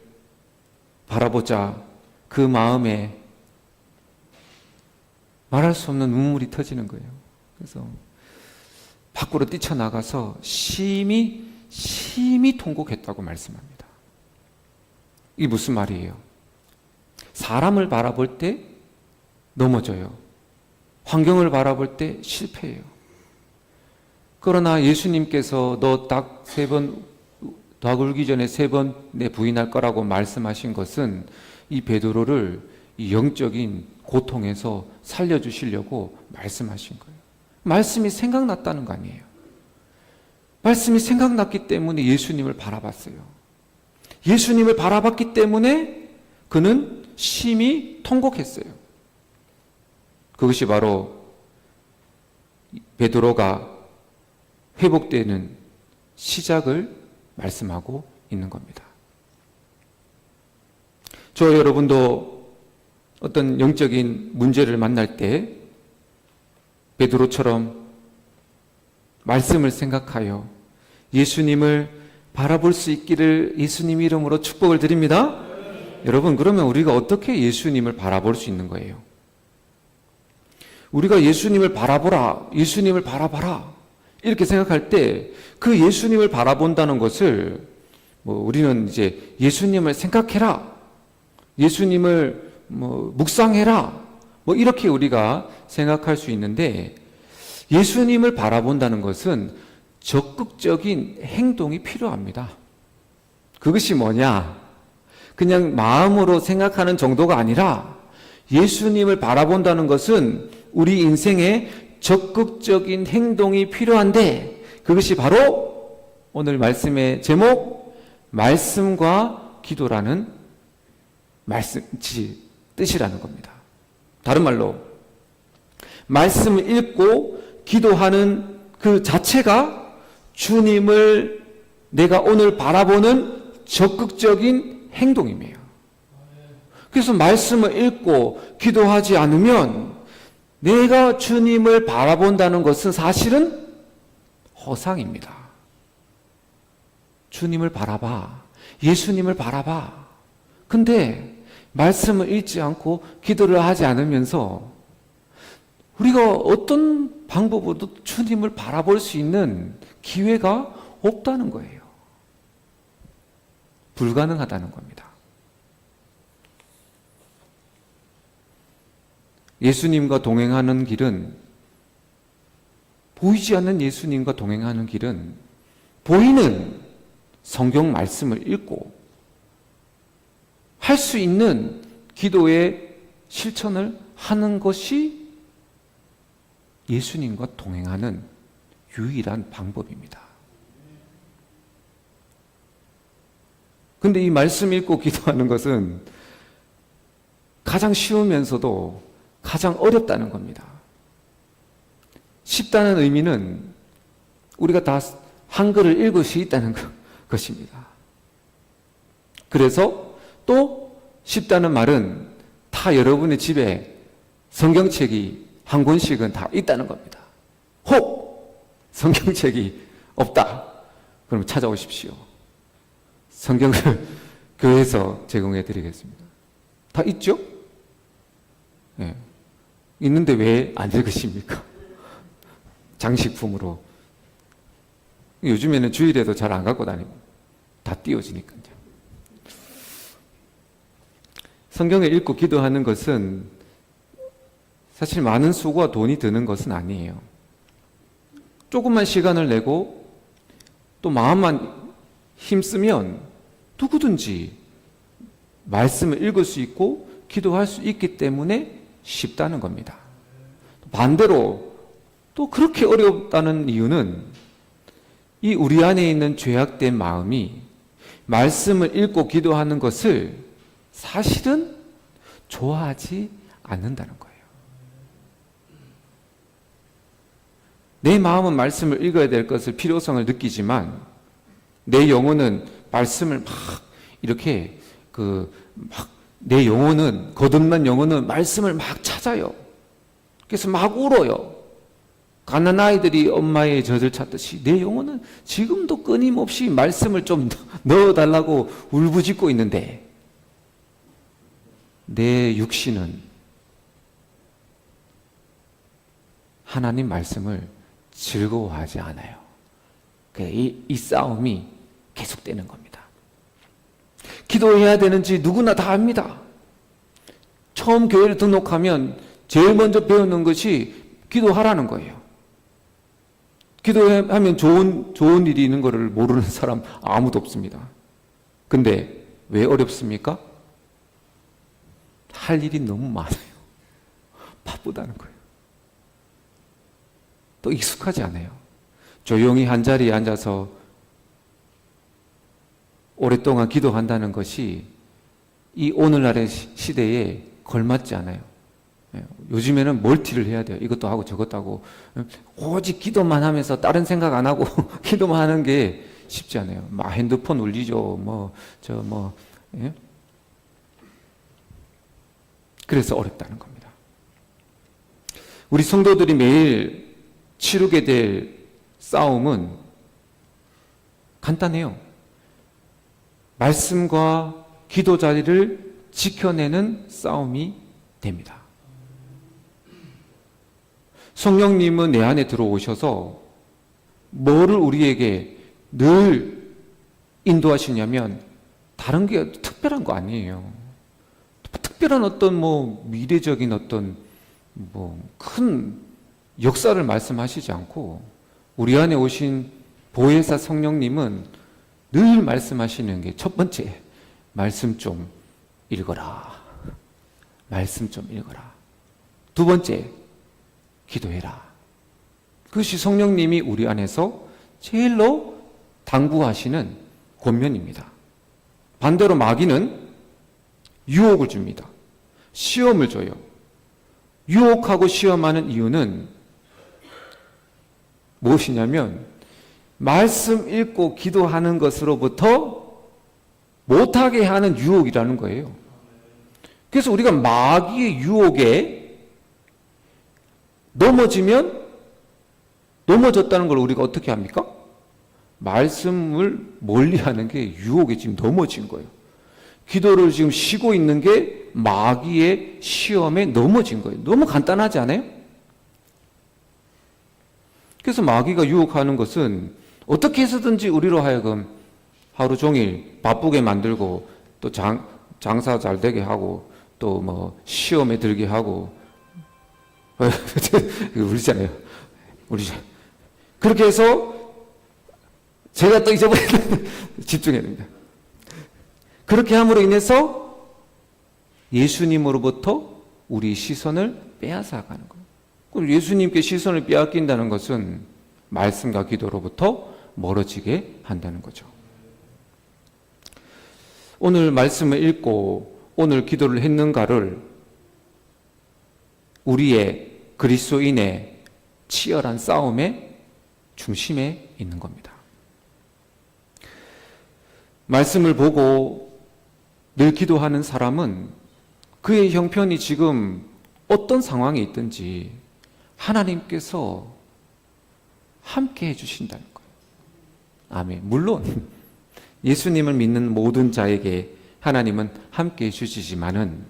바라보자 그 마음에 말할 수 없는 눈물이 터지는 거예요. 그래서 밖으로 뛰쳐나가서 심히 통곡했다고 말씀합니다. 이게 무슨 말이에요? 사람을 바라볼 때 넘어져요. 환경을 바라볼 때 실패해요. 그러나 예수님께서 너 닭 3번, 닭 울기 전에 3번 내 부인할 거라고 말씀하신 것은 이 베드로를 이 영적인 고통에서 살려주시려고 말씀하신 거예요. 말씀이 생각났다는 거 아니에요. 말씀이 생각났기 때문에 예수님을 바라봤어요. 예수님을 바라봤기 때문에 그는 심히 통곡했어요. 그것이 바로 베드로가 회복되는 시작을 말씀하고 있는 겁니다. 저 여러분도 어떤 영적인 문제를 만날 때 베드로처럼 말씀을 생각하여 예수님을 바라볼 수 있기를 예수님 이름으로 축복을 드립니다. 여러분, 그러면 우리가 어떻게 예수님을 바라볼 수 있는 거예요? 우리가 예수님을 바라보라, 예수님을 바라봐라 이렇게 생각할 때 그 예수님을 바라본다는 것을 우리는 이제 예수님을 생각해라, 예수님을 묵상해라 이렇게 우리가 생각할 수 있는데 예수님을 바라본다는 것은 적극적인 행동이 필요합니다. 그것이 뭐냐? 그냥 마음으로 생각하는 정도가 아니라 예수님을 바라본다는 것은 우리 인생에 적극적인 행동이 필요한데 그것이 바로 오늘 말씀의 제목 말씀과 기도라는 뜻이라는 겁니다. 다른 말로 말씀을 읽고 기도하는 그 자체가 주님을 내가 오늘 바라보는 적극적인 행동이에요. 그래서 말씀을 읽고 기도하지 않으면 내가 주님을 바라본다는 것은 사실은 허상입니다. 주님을 바라봐. 예수님을 바라봐. 근데 말씀을 읽지 않고 기도를 하지 않으면서 우리가 어떤 방법으로도 주님을 바라볼 수 있는 기회가 없다는 거예요. 불가능하다는 겁니다. 예수님과 동행하는 길은, 보이지 않는 예수님과 동행하는 길은 보이는 성경 말씀을 읽고 할 수 있는 기도의 실천을 하는 것이 예수님과 동행하는 유일한 방법입니다. 근데 이 말씀 읽고 기도하는 것은 가장 쉬우면서도 가장 어렵다는 겁니다. 쉽다는 의미는 우리가 다 한글을 읽을 수 있다는 것입니다. 그래서 또 쉽다는 말은 다 여러분의 집에 성경책이 한 권씩은 다 있다는 겁니다. 혹 성경책이 없다. 그럼 찾아오십시오. 성경을 교회에서 제공해 드리겠습니다. 다 있죠? 네. 있는데 왜 안 읽으십니까? 장식품으로. 요즘에는 주일에도 잘 안 갖고 다니고 다 띄워지니까요. 성경을 읽고 기도하는 것은 사실 많은 수고와 돈이 드는 것은 아니에요. 조금만 시간을 내고 또 마음만 힘쓰면 누구든지 말씀을 읽을 수 있고 기도할 수 있기 때문에 쉽다는 겁니다. 반대로 또 그렇게 어렵다는 이유는 이 우리 안에 있는 죄악된 마음이 말씀을 읽고 기도하는 것을 사실은 좋아하지 않는다는 거예요. 내 마음은 말씀을 읽어야 될 것을 필요성을 느끼지만 내 영혼은 말씀을 막 이렇게 내 영혼은, 거듭난 영혼은 말씀을 막 찾아요. 그래서 막 울어요. 가난 아이들이 엄마의 젖을 찾듯이 내 영혼은 지금도 끊임없이 말씀을 좀 넣어달라고 울부짖고 있는데 내 육신은 하나님 말씀을 즐거워하지 않아요. 이 싸움이 계속되는 겁니다. 기도해야 되는지 누구나 다 압니다. 처음 교회를 등록하면 제일 먼저 배우는 것이 기도하라는 거예요. 기도하면 좋은 일이 있는 것을 모르는 사람 아무도 없습니다. 근데 왜 어렵습니까? 할 일이 너무 많아요. 바쁘다는 거예요. 또 익숙하지 않아요. 조용히 한 자리에 앉아서 오랫동안 기도한다는 것이 이 오늘날의 시대에 걸맞지 않아요. 요즘에는 멀티를 해야 돼요. 이것도 하고 저것도 하고 오직 기도만 하면서 다른 생각 안 하고 기도만 하는 게 쉽지 않아요. 막 핸드폰 울리죠. 예? 그래서 어렵다는 겁니다. 우리 성도들이 매일 치르게 될 싸움은 간단해요. 말씀과 기도 자리를 지켜내는 싸움이 됩니다. 성령님은 내 안에 들어오셔서 뭐를 우리에게 늘 인도하시냐면 다른 게 특별한 거 아니에요. 특별한 어떤 미래적인 어떤 큰 역사를 말씀하시지 않고 우리 안에 오신 보혜사 성령님은 늘 말씀하시는 게 첫 번째, 말씀 좀 읽어라. 말씀 좀 읽어라. 두 번째, 기도해라. 그것이 성령님이 우리 안에서 제일로 당부하시는 권면입니다. 반대로 마귀는 유혹을 줍니다. 시험을 줘요. 유혹하고 시험하는 이유는 무엇이냐면 말씀 읽고 기도하는 것으로부터 못하게 하는 유혹이라는 거예요. 그래서 우리가 마귀의 유혹에 넘어졌다는 걸 우리가 어떻게 합니까? 말씀을 멀리하는 게 유혹에 지금 넘어진 거예요. 기도를 지금 쉬고 있는 게 마귀의 시험에 넘어진 거예요. 너무 간단하지 않아요? 그래서 마귀가 유혹하는 것은 어떻게 해서든지 우리로 하여금 하루 종일 바쁘게 만들고 또 장사 잘 되게 하고 또 뭐 시험에 들게 하고 우리잖아요. 그렇게 해서 제가 또 잊어버리는 집중해야 됩니다. 그렇게 함으로 인해서 예수님으로부터 우리 시선을 빼앗아가는 거예요. 그럼 예수님께 시선을 빼앗긴다는 것은 말씀과 기도로부터 멀어지게 한다는 거죠. 오늘 말씀을 읽고 오늘 기도를 했는가를 우리의 그리스도인의 치열한 싸움의 중심에 있는 겁니다. 말씀을 보고 늘 기도하는 사람은 그의 형편이 지금 어떤 상황에 있든지 하나님께서 함께 해주신다는 거예요. 아멘. 물론 예수님을 믿는 모든 자에게 하나님은 함께 해주시지만은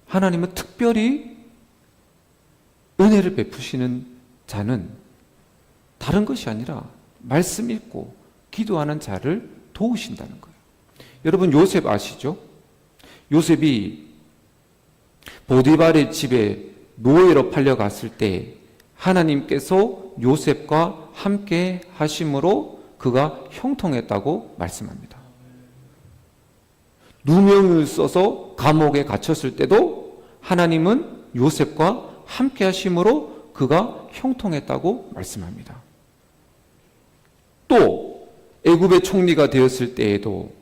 하나님은 특별히 은혜를 베푸시는 자는 다른 것이 아니라 말씀 읽고 기도하는 자를 도우신다는 거예요. 여러분 요셉 아시죠? 요셉이 보디발의 집에 노예로 팔려갔을 때 하나님께서 요셉과 함께 하심으로 그가 형통했다고 말씀합니다. 누명을 써서 감옥에 갇혔을 때도 하나님은 요셉과 함께 하심으로 그가 형통했다고 말씀합니다. 또 애굽의 총리가 되었을 때에도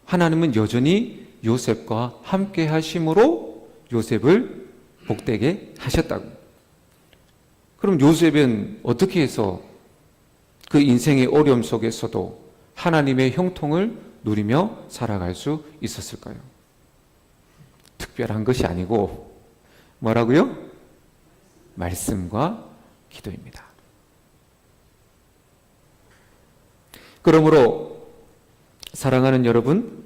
하나님은 여전히 요셉과 함께 하심으로 요셉을 복되게 하셨다고. 그럼 요셉은 어떻게 해서 그 인생의 어려움 속에서도 하나님의 형통을 누리며 살아갈 수 있었을까요? 특별한 것이 아니고 뭐라고요? 말씀과 기도입니다. 그러므로 사랑하는 여러분,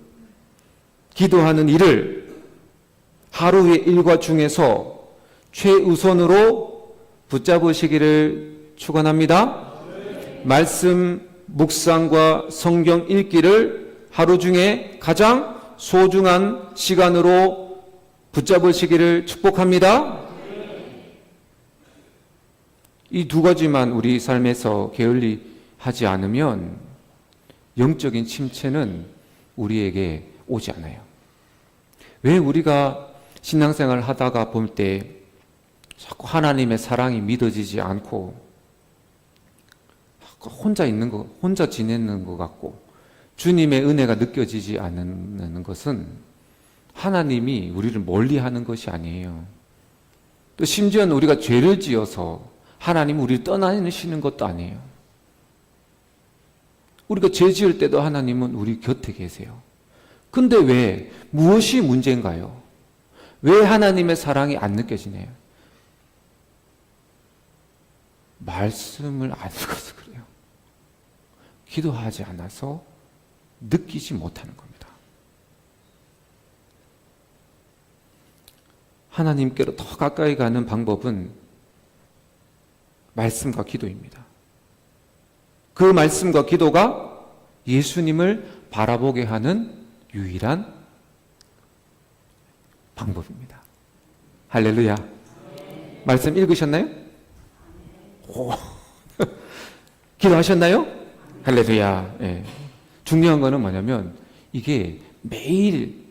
기도하는 일을 하루의 일과 중에서 최우선으로 붙잡으시기를 축원합니다. 말씀 묵상과 성경 읽기를 하루 중에 가장 소중한 시간으로 붙잡으시기를 축복합니다. 이 두 가지만 우리 삶에서 게을리하지 않으면 영적인 침체는 우리에게 오지 않아요. 왜 우리가 신앙생활을 하다가 볼 때 자꾸 하나님의 사랑이 믿어지지 않고 혼자 지내는 것 같고 주님의 은혜가 느껴지지 않는 것은 하나님이 우리를 멀리하는 것이 아니에요. 또 심지어는 우리가 죄를 지어서 하나님 우리를 떠나시는 것도 아니에요. 우리가 죄 지을 때도 하나님은 우리 곁에 계세요. 근데 왜? 무엇이 문제인가요? 왜 하나님의 사랑이 안 느껴지네요? 말씀을 안 읽어서 그래요. 기도하지 않아서 느끼지 못하는 겁니다. 하나님께로 더 가까이 가는 방법은 말씀과 기도입니다. 그 말씀과 기도가 예수님을 바라보게 하는 유일한 방법입니다. 할렐루야. 말씀 읽으셨나요? 오. 기도하셨나요? 할렐루야. 예. 중요한 거는 뭐냐면 이게 매일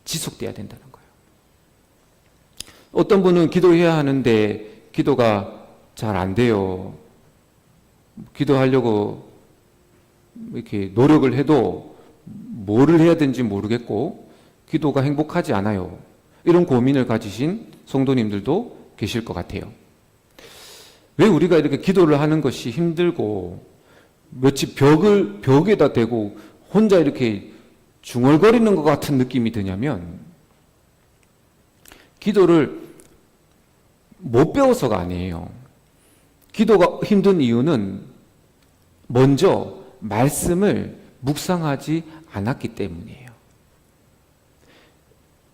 지속돼야 된다는 거예요. 어떤 분은 기도해야 하는데 기도가 잘 안 돼요. 기도하려고 이렇게 노력을 해도 뭐를 해야 되는지 모르겠고 기도가 행복하지 않아요. 이런 고민을 가지신 성도님들도 계실 것 같아요. 왜 우리가 이렇게 기도를 하는 것이 힘들고 며칠 벽에다 대고 혼자 이렇게 중얼거리는 것 같은 느낌이 드냐면 기도를 못 배워서가 아니에요. 기도가 힘든 이유는 먼저 말씀을 묵상하지 않았기 때문이에요.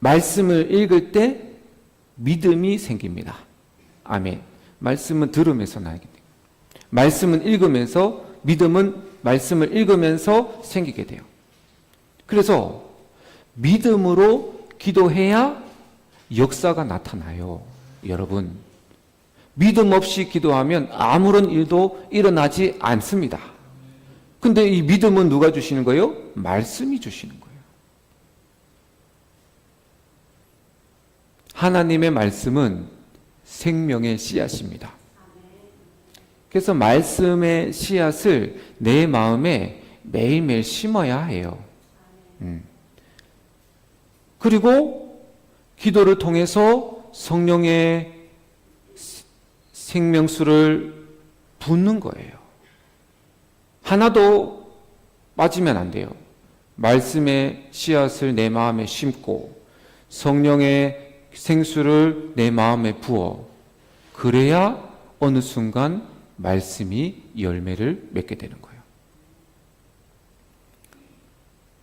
말씀을 읽을 때 믿음이 생깁니다. 아멘. 말씀은 들으면서 나게 돼요. 말씀은 읽으면서 믿음은 말씀을 읽으면서 생기게 돼요. 그래서 믿음으로 기도해야 역사가 나타나요. 여러분, 믿음 없이 기도하면 아무런 일도 일어나지 않습니다. 근데 이 믿음은 누가 주시는 거예요? 말씀이 주시는 거예요. 하나님의 말씀은 생명의 씨앗입니다. 그래서 말씀의 씨앗을 내 마음에 매일매일 심어야 해요. 그리고 기도를 통해서 성령의 생명수를 붓는 거예요. 하나도 빠지면 안 돼요. 말씀의 씨앗을 내 마음에 심고 성령의 생수를 내 마음에 부어 그래야 어느 순간 말씀이 열매를 맺게 되는 거예요.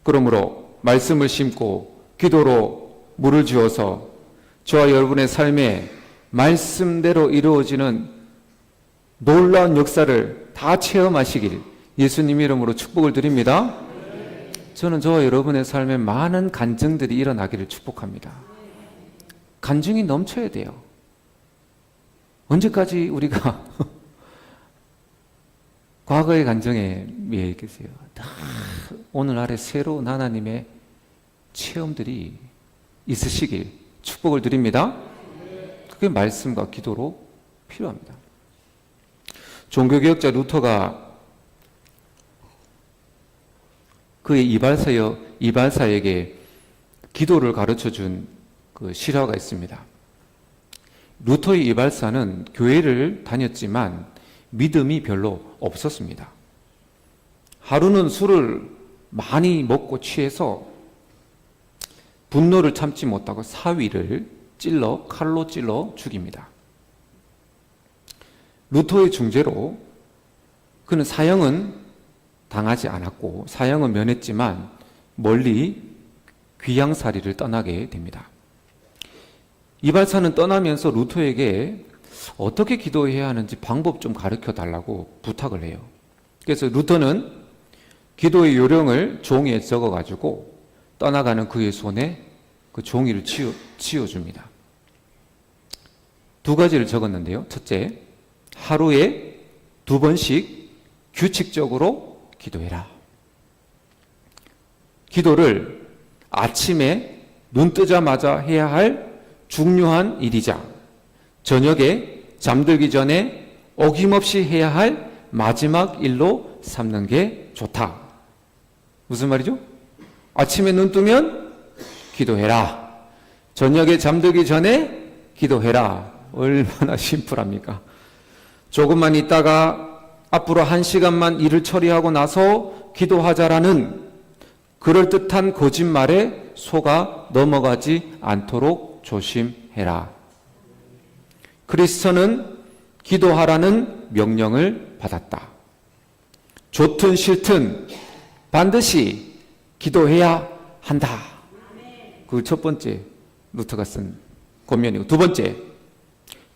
그러므로 말씀을 심고 기도로 물을 주어서 저와 여러분의 삶에 말씀대로 이루어지는 놀라운 역사를 다 체험하시길 예수님 이름으로 축복을 드립니다. 저는 저와 여러분의 삶에 많은 간증들이 일어나기를 축복합니다. 간증이 넘쳐야 돼요. 언제까지 우리가 과거의 간증에 미해 있겠어요? 오늘날에 새로운 하나님의 체험들이 있으시길 축복을 드립니다. 그게 말씀과 기도로 필요합니다. 종교개혁자 루터가 그의 이발사에게 기도를 가르쳐준 그 실화가 있습니다. 루터의 이발사는 교회를 다녔지만 믿음이 별로 없었습니다. 하루는 술을 많이 먹고 취해서 분노를 참지 못하고 사위를 칼로 찔러 죽입니다. 루터의 중재로 그는 사형은 당하지 않았고 사형은 면했지만 멀리 귀양살이를 떠나게 됩니다. 이발사는 떠나면서 루터에게 어떻게 기도해야 하는지 방법 좀 가르쳐 달라고 부탁을 해요. 그래서 루터는 기도의 요령을 종이에 적어가지고 떠나가는 그의 손에 그 종이를 쥐어줍니다. 2가지를 적었는데요. 첫째, 하루에 2번씩 규칙적으로 기도해라. 기도를 아침에 눈 뜨자마자 해야 할 중요한 일이자 저녁에 잠들기 전에 어김없이 해야 할 마지막 일로 삼는 게 좋다. 무슨 말이죠? 아침에 눈 뜨면 기도해라. 저녁에 잠들기 전에 기도해라. 얼마나 심플합니까? 조금만 있다가 앞으로 1시간만 일을 처리하고 나서 기도하자라는 그럴듯한 거짓말에 속아 넘어가지 않도록 조심해라. 크리스천은 기도하라는 명령을 받았다. 좋든 싫든 반드시 기도해야 한다. 그 첫 번째 루터가 쓴 권면이고, 2번째,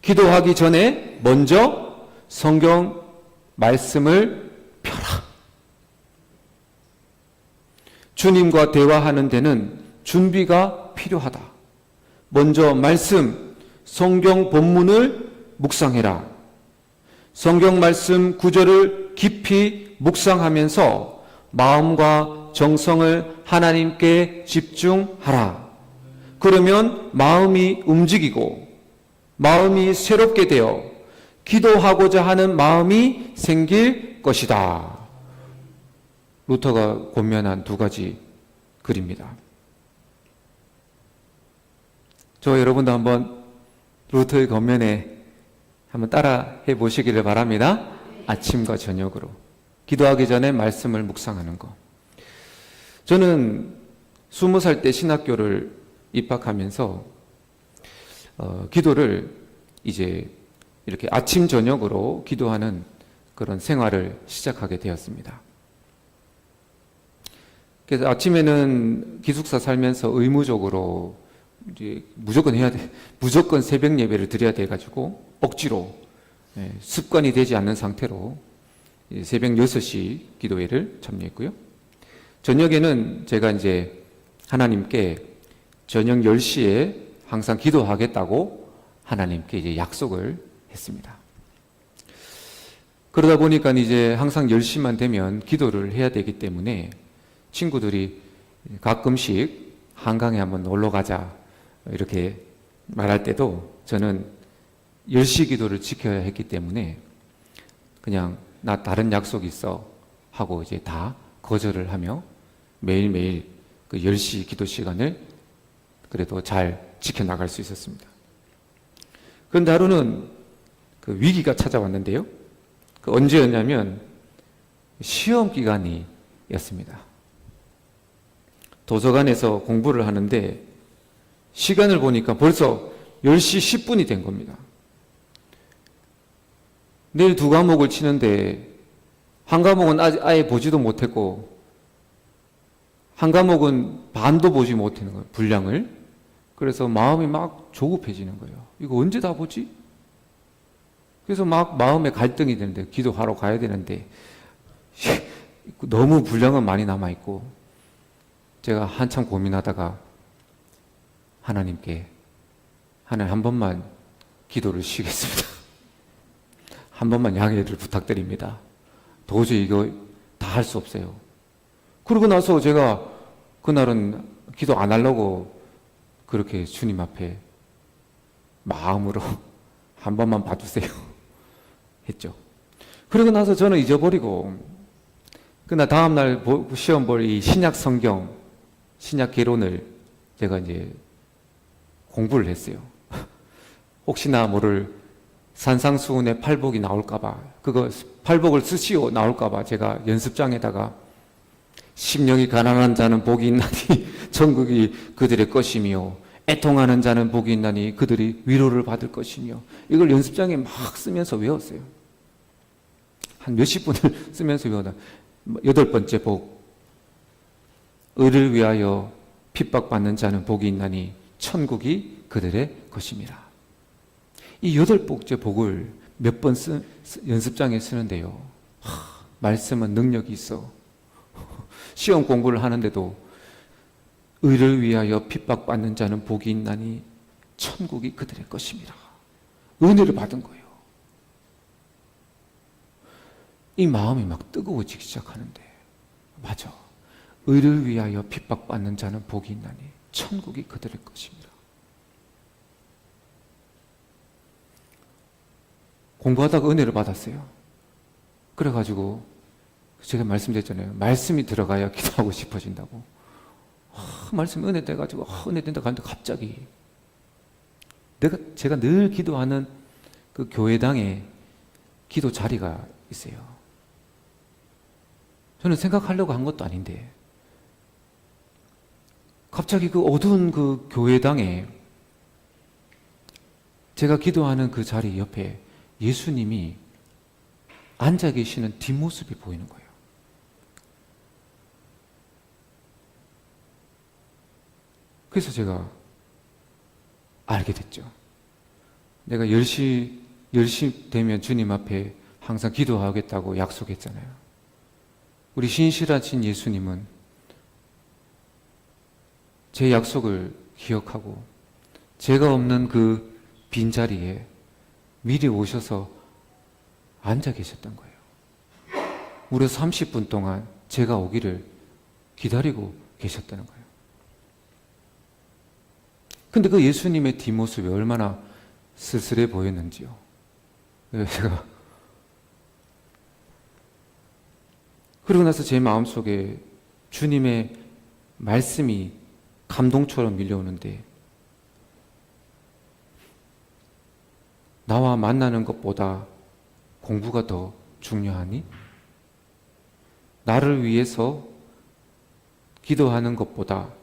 기도하기 전에 먼저 성경 말씀을 펴라. 주님과 대화하는 데는 준비가 필요하다. 먼저 말씀, 성경 본문을 묵상해라. 성경 말씀 구절을 깊이 묵상하면서 마음과 정성을 하나님께 집중하라. 그러면 마음이 움직이고 마음이 새롭게 되어 기도하고자 하는 마음이 생길 것이다. 루터가 권면한 두 가지 글입니다. 저 여러분도 한번 루터의 권면에 한번 따라 해 보시기를 바랍니다. 아침과 저녁으로 기도하기 전에 말씀을 묵상하는 거. 저는 20살 때 신학교를 입학하면서 기도를 이제 이렇게 아침 저녁으로 기도하는 그런 생활을 시작하게 되었습니다. 그래서 아침에는 기숙사 살면서 의무적으로 이제 무조건 해야 돼. 무조건 새벽 예배를 드려야 돼 가지고 억지로 습관이 되지 않는 상태로 새벽 6시 기도회를 참여했고요. 저녁에는 제가 이제 하나님께 저녁 10시에 항상 기도하겠다고 하나님께 이제 약속을 했습니다. 그러다 보니까 이제 항상 10시만 되면 기도를 해야 되기 때문에 친구들이 가끔씩 한강에 한번 놀러 가자 이렇게 말할 때도 저는 10시 기도를 지켜야 했기 때문에 그냥 나 다른 약속 있어 하고 이제 다 거절을 하며 매일매일 그 10시 기도 시간을 그래도 잘 지켜나갈 수 있었습니다. 그런데 하루는 그 위기가 찾아왔는데요. 그 언제였냐면 시험 기간이었습니다. 도서관에서 공부를 하는데 시간을 보니까 벌써 10시 10분이 된 겁니다. 내일 두 과목을 치는데 한 과목은 아예 보지도 못했고 한 과목은 반도 보지 못하는 거예요. 분량을. 그래서 마음이 막 조급해지는 거예요. 이거 언제 다 보지? 그래서 막 마음에 갈등이 되는데 기도하러 가야 되는데 너무 분량은 많이 남아있고 제가 한참 고민하다가 하나님께 하나님 한 번만 기도를 쉬겠습니다. 한 번만 양해를 부탁드립니다. 도저히 이거 다 할 수 없어요. 그러고 나서 제가 그날은 기도 안 하려고 그렇게 주님 앞에 마음으로 한 번만 봐주세요 했죠. 그러고 나서 저는 잊어버리고 그날 다음날 시험 볼 이 신약 성경 신약 개론을 제가 이제 공부를 했어요. 혹시나 모를 산상수훈의 팔복이 나올까봐 그거 팔복을 쓰시오 나올까봐 제가 연습장에다가 심령이 가난한 자는 복이 있나니 천국이 그들의 것이며 애통하는 자는 복이 있나니 그들이 위로를 받을 것이며 이걸 연습장에 막 쓰면서 외웠어요. 한 몇십 분을 쓰면서 외우다 8번째 복 의를 위하여 핍박받는 자는 복이 있나니 천국이 그들의 것입니다. 이 8번째 복을 몇 번 연습장에 쓰는데요. 말씀은 능력이 있어. 시험 공부를 하는데도 의를 위하여 핍박받는 자는 복이 있나니 천국이 그들의 것입니다. 은혜를 받은 거예요. 이 마음이 막 뜨거워지기 시작하는데 맞아. 의를 위하여 핍박받는 자는 복이 있나니 천국이 그들의 것입니다. 공부하다가 은혜를 받았어요. 그래가지고 제가 말씀드렸잖아요. 말씀이 들어가야 기도하고 싶어진다고. 말씀 은혜 돼가지고 은혜 된다 가는데 갑자기 제가 늘 기도하는 그 교회당에 기도 자리가 있어요. 저는 생각하려고 한 것도 아닌데 갑자기 그 어두운 그 교회당에 제가 기도하는 그 자리 옆에 예수님이 앉아 계시는 뒷모습이 보이는 거예요. 그래서 제가 알게 됐죠. 내가 10시 되면 주님 앞에 항상 기도하겠다고 약속했잖아요. 우리 신실하신 예수님은 제 약속을 기억하고 제가 없는 그 빈자리에 미리 오셔서 앉아 계셨던 거예요. 무려 30분 동안 제가 오기를 기다리고 계셨다는 거예요. 근데 그 예수님의 뒷모습이 얼마나 쓸쓸해 보였는지요. 제가 그러고 나서 제 마음속에 주님의 말씀이 감동처럼 밀려오는데, 나와 만나는 것보다 공부가 더 중요하니? 나를 위해서 기도하는 것보다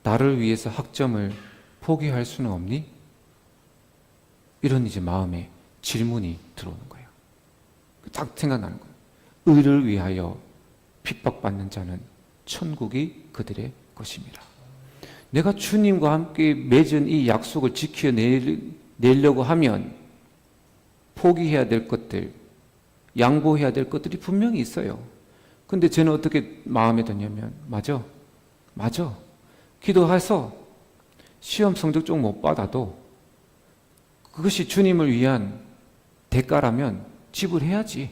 나를 위해서 학점을 포기할 수는 없니? 이런 이제 마음에 질문이 들어오는 거예요. 딱 생각나는 거예요. 의를 위하여 핍박받는 자는 천국이 그들의 것입니다. 내가 주님과 함께 맺은 이 약속을 지켜내려고 하면 포기해야 될 것들, 양보해야 될 것들이 분명히 있어요. 근데 저는 어떻게 마음에 드냐면, 맞아. 기도해서 시험 성적 좀 못 받아도 그것이 주님을 위한 대가라면 지불해야지.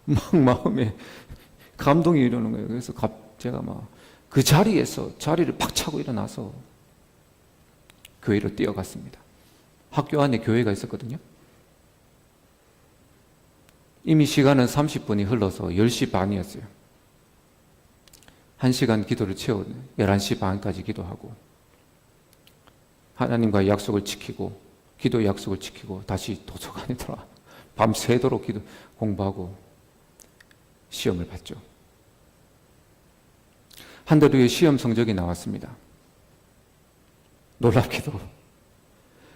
막 마음에 감동이 이러는 거예요. 그래서 제가 막 그 자리에서 자리를 팍 차고 일어나서 교회로 뛰어갔습니다. 학교 안에 교회가 있었거든요. 이미 시간은 30분이 흘러서 10시 반이었어요. 1시간 기도를 채워 11시 반까지 기도하고 하나님과의 약속을 지키고 기도 약속을 지키고 다시 도서관에 들어와 밤새도록 공부하고 시험을 봤죠. 한 달 후에 시험 성적이 나왔습니다. 놀랍게도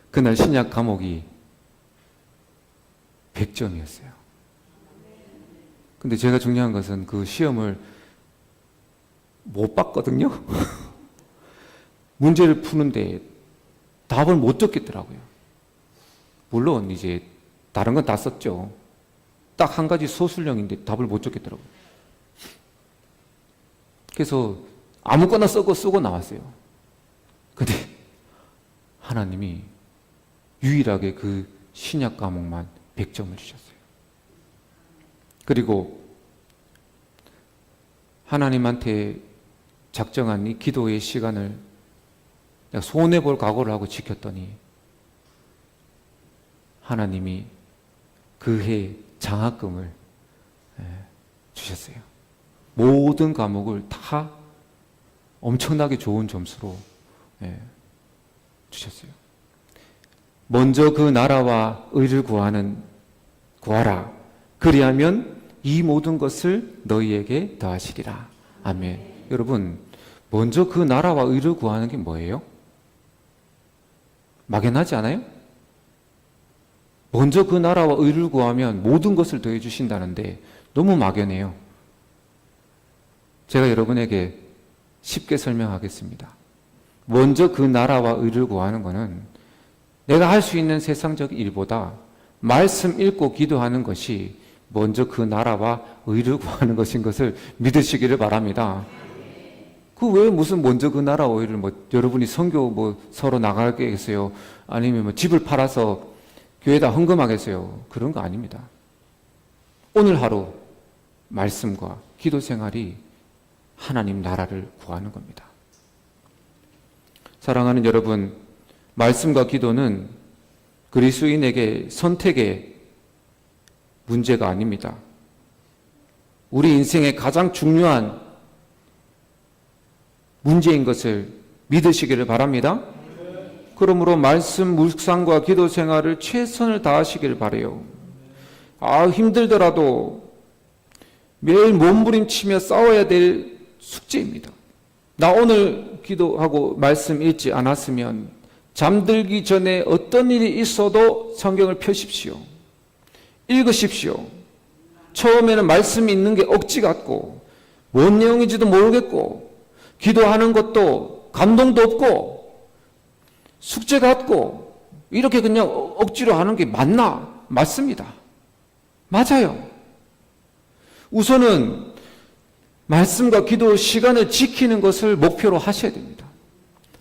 그날 신약 과목이 100점이었어요. 근데 제가 중요한 것은 그 시험을 못 봤거든요. 문제를 푸는데 답을 못 적겠더라고요. 물론 이제 다른 건 다 썼죠. 딱 한 가지 소술형인데 답을 못 적겠더라고요. 그래서 아무거나 쓰고 나왔어요. 근데 하나님이 유일하게 그 신약 과목만 100점을 주셨어요. 그리고 하나님한테 작정한 이 기도의 시간을 내가 손해볼 각오를 하고 지켰더니 하나님이 그 해 장학금을 주셨어요. 모든 과목을 다 엄청나게 좋은 점수로 주셨어요. 먼저 그 나라와 의를 구하라. 그리하면 이 모든 것을 너희에게 더하시리라. 아멘. 여러분, 먼저 그 나라와 의를 구하는 게 뭐예요? 막연하지 않아요? 먼저 그 나라와 의를 구하면 모든 것을 더해 주신다는데 너무 막연해요. 제가 여러분에게 쉽게 설명하겠습니다. 먼저 그 나라와 의를 구하는 것은 내가 할 수 있는 세상적 일보다 말씀 읽고 기도하는 것이 먼저 그 나라와 의를 구하는 것인 것을 믿으시기를 바랍니다. 그 왜 무슨 먼저 그 나라와 의를 여러분이 선교 서로 나가겠어요? 아니면 집을 팔아서 교회에다 헌금하겠어요? 그런 거 아닙니다. 오늘 하루 말씀과 기도 생활이 하나님 나라를 구하는 겁니다. 사랑하는 여러분, 말씀과 기도는 그리스도인에게 선택의 문제가 아닙니다. 우리 인생의 가장 중요한 문제인 것을 믿으시기를 바랍니다. 그러므로 말씀 묵상과 기도 생활을 최선을 다하시기를 바라요. 힘들더라도 매일 몸부림치며 싸워야 될 숙제입니다. 나 오늘 기도하고 말씀 읽지 않았으면 잠들기 전에 어떤 일이 있어도 성경을 펴십시오. 읽으십시오. 처음에는 말씀이 있는 게 억지 같고 뭔 내용인지도 모르겠고 기도하는 것도 감동도 없고 숙제 같고 이렇게 그냥 억지로 하는 게 맞나? 맞습니다. 맞아요. 우선은 말씀과 기도 시간을 지키는 것을 목표로 하셔야 됩니다.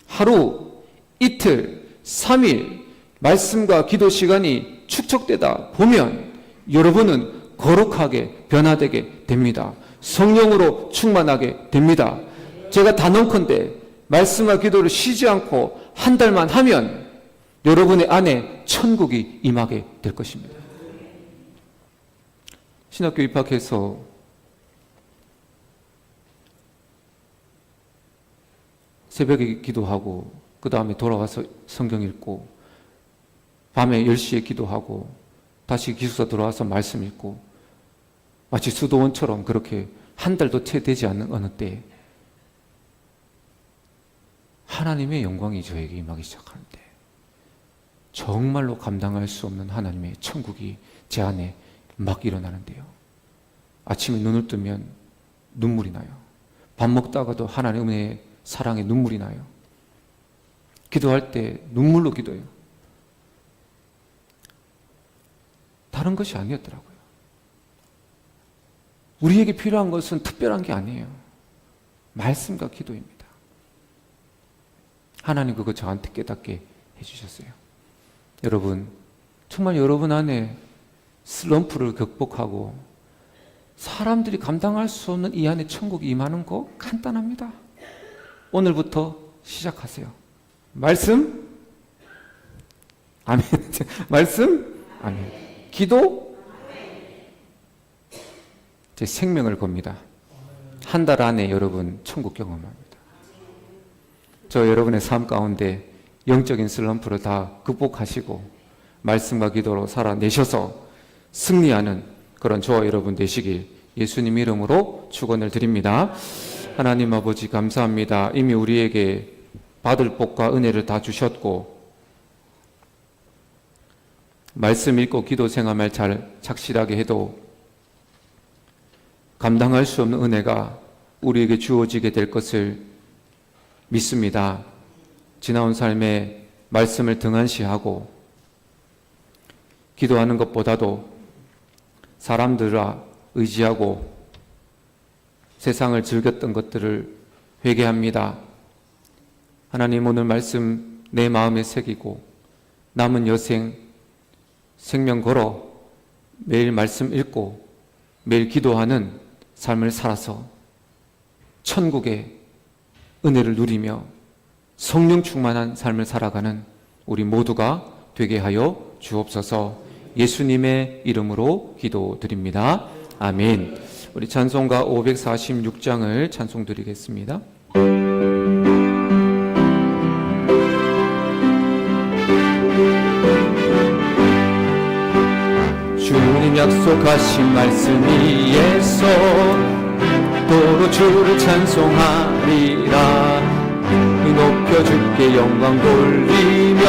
하루, 이틀, 3일 말씀과 기도 시간이 축적되다 보면 여러분은 거룩하게 변화되게 됩니다. 성령으로 충만하게 됩니다. 제가 단언컨대 말씀과 기도를 쉬지 않고 한 달만 하면 여러분의 안에 천국이 임하게 될 것입니다. 신학교 입학해서 새벽에 기도하고 그 다음에 돌아와서 성경 읽고 밤에 10시에 기도하고 다시 기숙사 들어와서 말씀 읽고 마치 수도원처럼 그렇게 한 달도 채 되지 않는 어느 때 하나님의 영광이 저에게 임하기 시작하는데 정말로 감당할 수 없는 하나님의 천국이 제 안에 막 일어나는데요. 아침에 눈을 뜨면 눈물이 나요. 밥 먹다가도 하나님의 은혜의 사랑에 눈물이 나요. 기도할 때 눈물로 기도해요. 다른 것이 아니었더라고요. 우리에게 필요한 것은 특별한 게 아니에요. 말씀과 기도입니다. 하나님 그거 저한테 깨닫게 해주셨어요. 여러분, 정말 여러분 안에 슬럼프를 극복하고 사람들이 감당할 수 없는 이 안에 천국이 임하는 거 간단합니다. 오늘부터 시작하세요. 말씀? 아멘. 말씀? 아멘. 기도? 제 생명을 겁니다. 한 달 안에 여러분 천국 경험합니다. 저 여러분의 삶 가운데 영적인 슬럼프를 다 극복하시고 말씀과 기도로 살아내셔서 승리하는 그런 저와 여러분 되시길 예수님 이름으로 축원을 드립니다. 하나님 아버지 감사합니다. 이미 우리에게 받을 복과 은혜를 다 주셨고 말씀 읽고 기도 생활을 잘 착실하게 해도 감당할 수 없는 은혜가 우리에게 주어지게 될 것을 믿습니다. 지나온 삶에 말씀을 등한시하고 기도하는 것보다도 사람들을 의지하고 세상을 즐겼던 것들을 회개합니다. 하나님 오늘 말씀 내 마음에 새기고 남은 여생 생명 걸어 매일 말씀 읽고 매일 기도하는 삶을 살아서 천국의 은혜를 누리며 성령 충만한 삶을 살아가는 우리 모두가 되게 하여 주옵소서. 예수님의 이름으로 기도드립니다. 아멘. 우리 찬송가 546장을 찬송 드리겠습니다. 주님 약속하신 말씀 위에서 도로 주를 찬송하리라. 높여 주께 영광 돌리며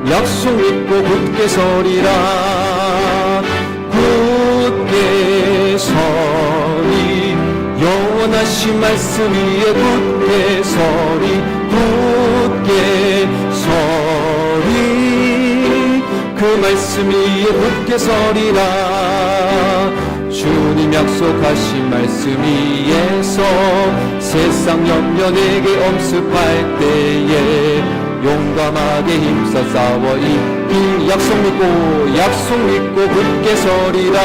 약속 믿고 굳게 서리라. 굳게 서리 영원하신 말씀 위에 굳게 서리. 굳게 서리 그 말씀 위에 굳게 서리라. 주님 약속하신 말씀 위에서 세상 염려 내게 엄습할 때에 용감하게 힘써 싸워 이 약속 믿고 굳게 서리라.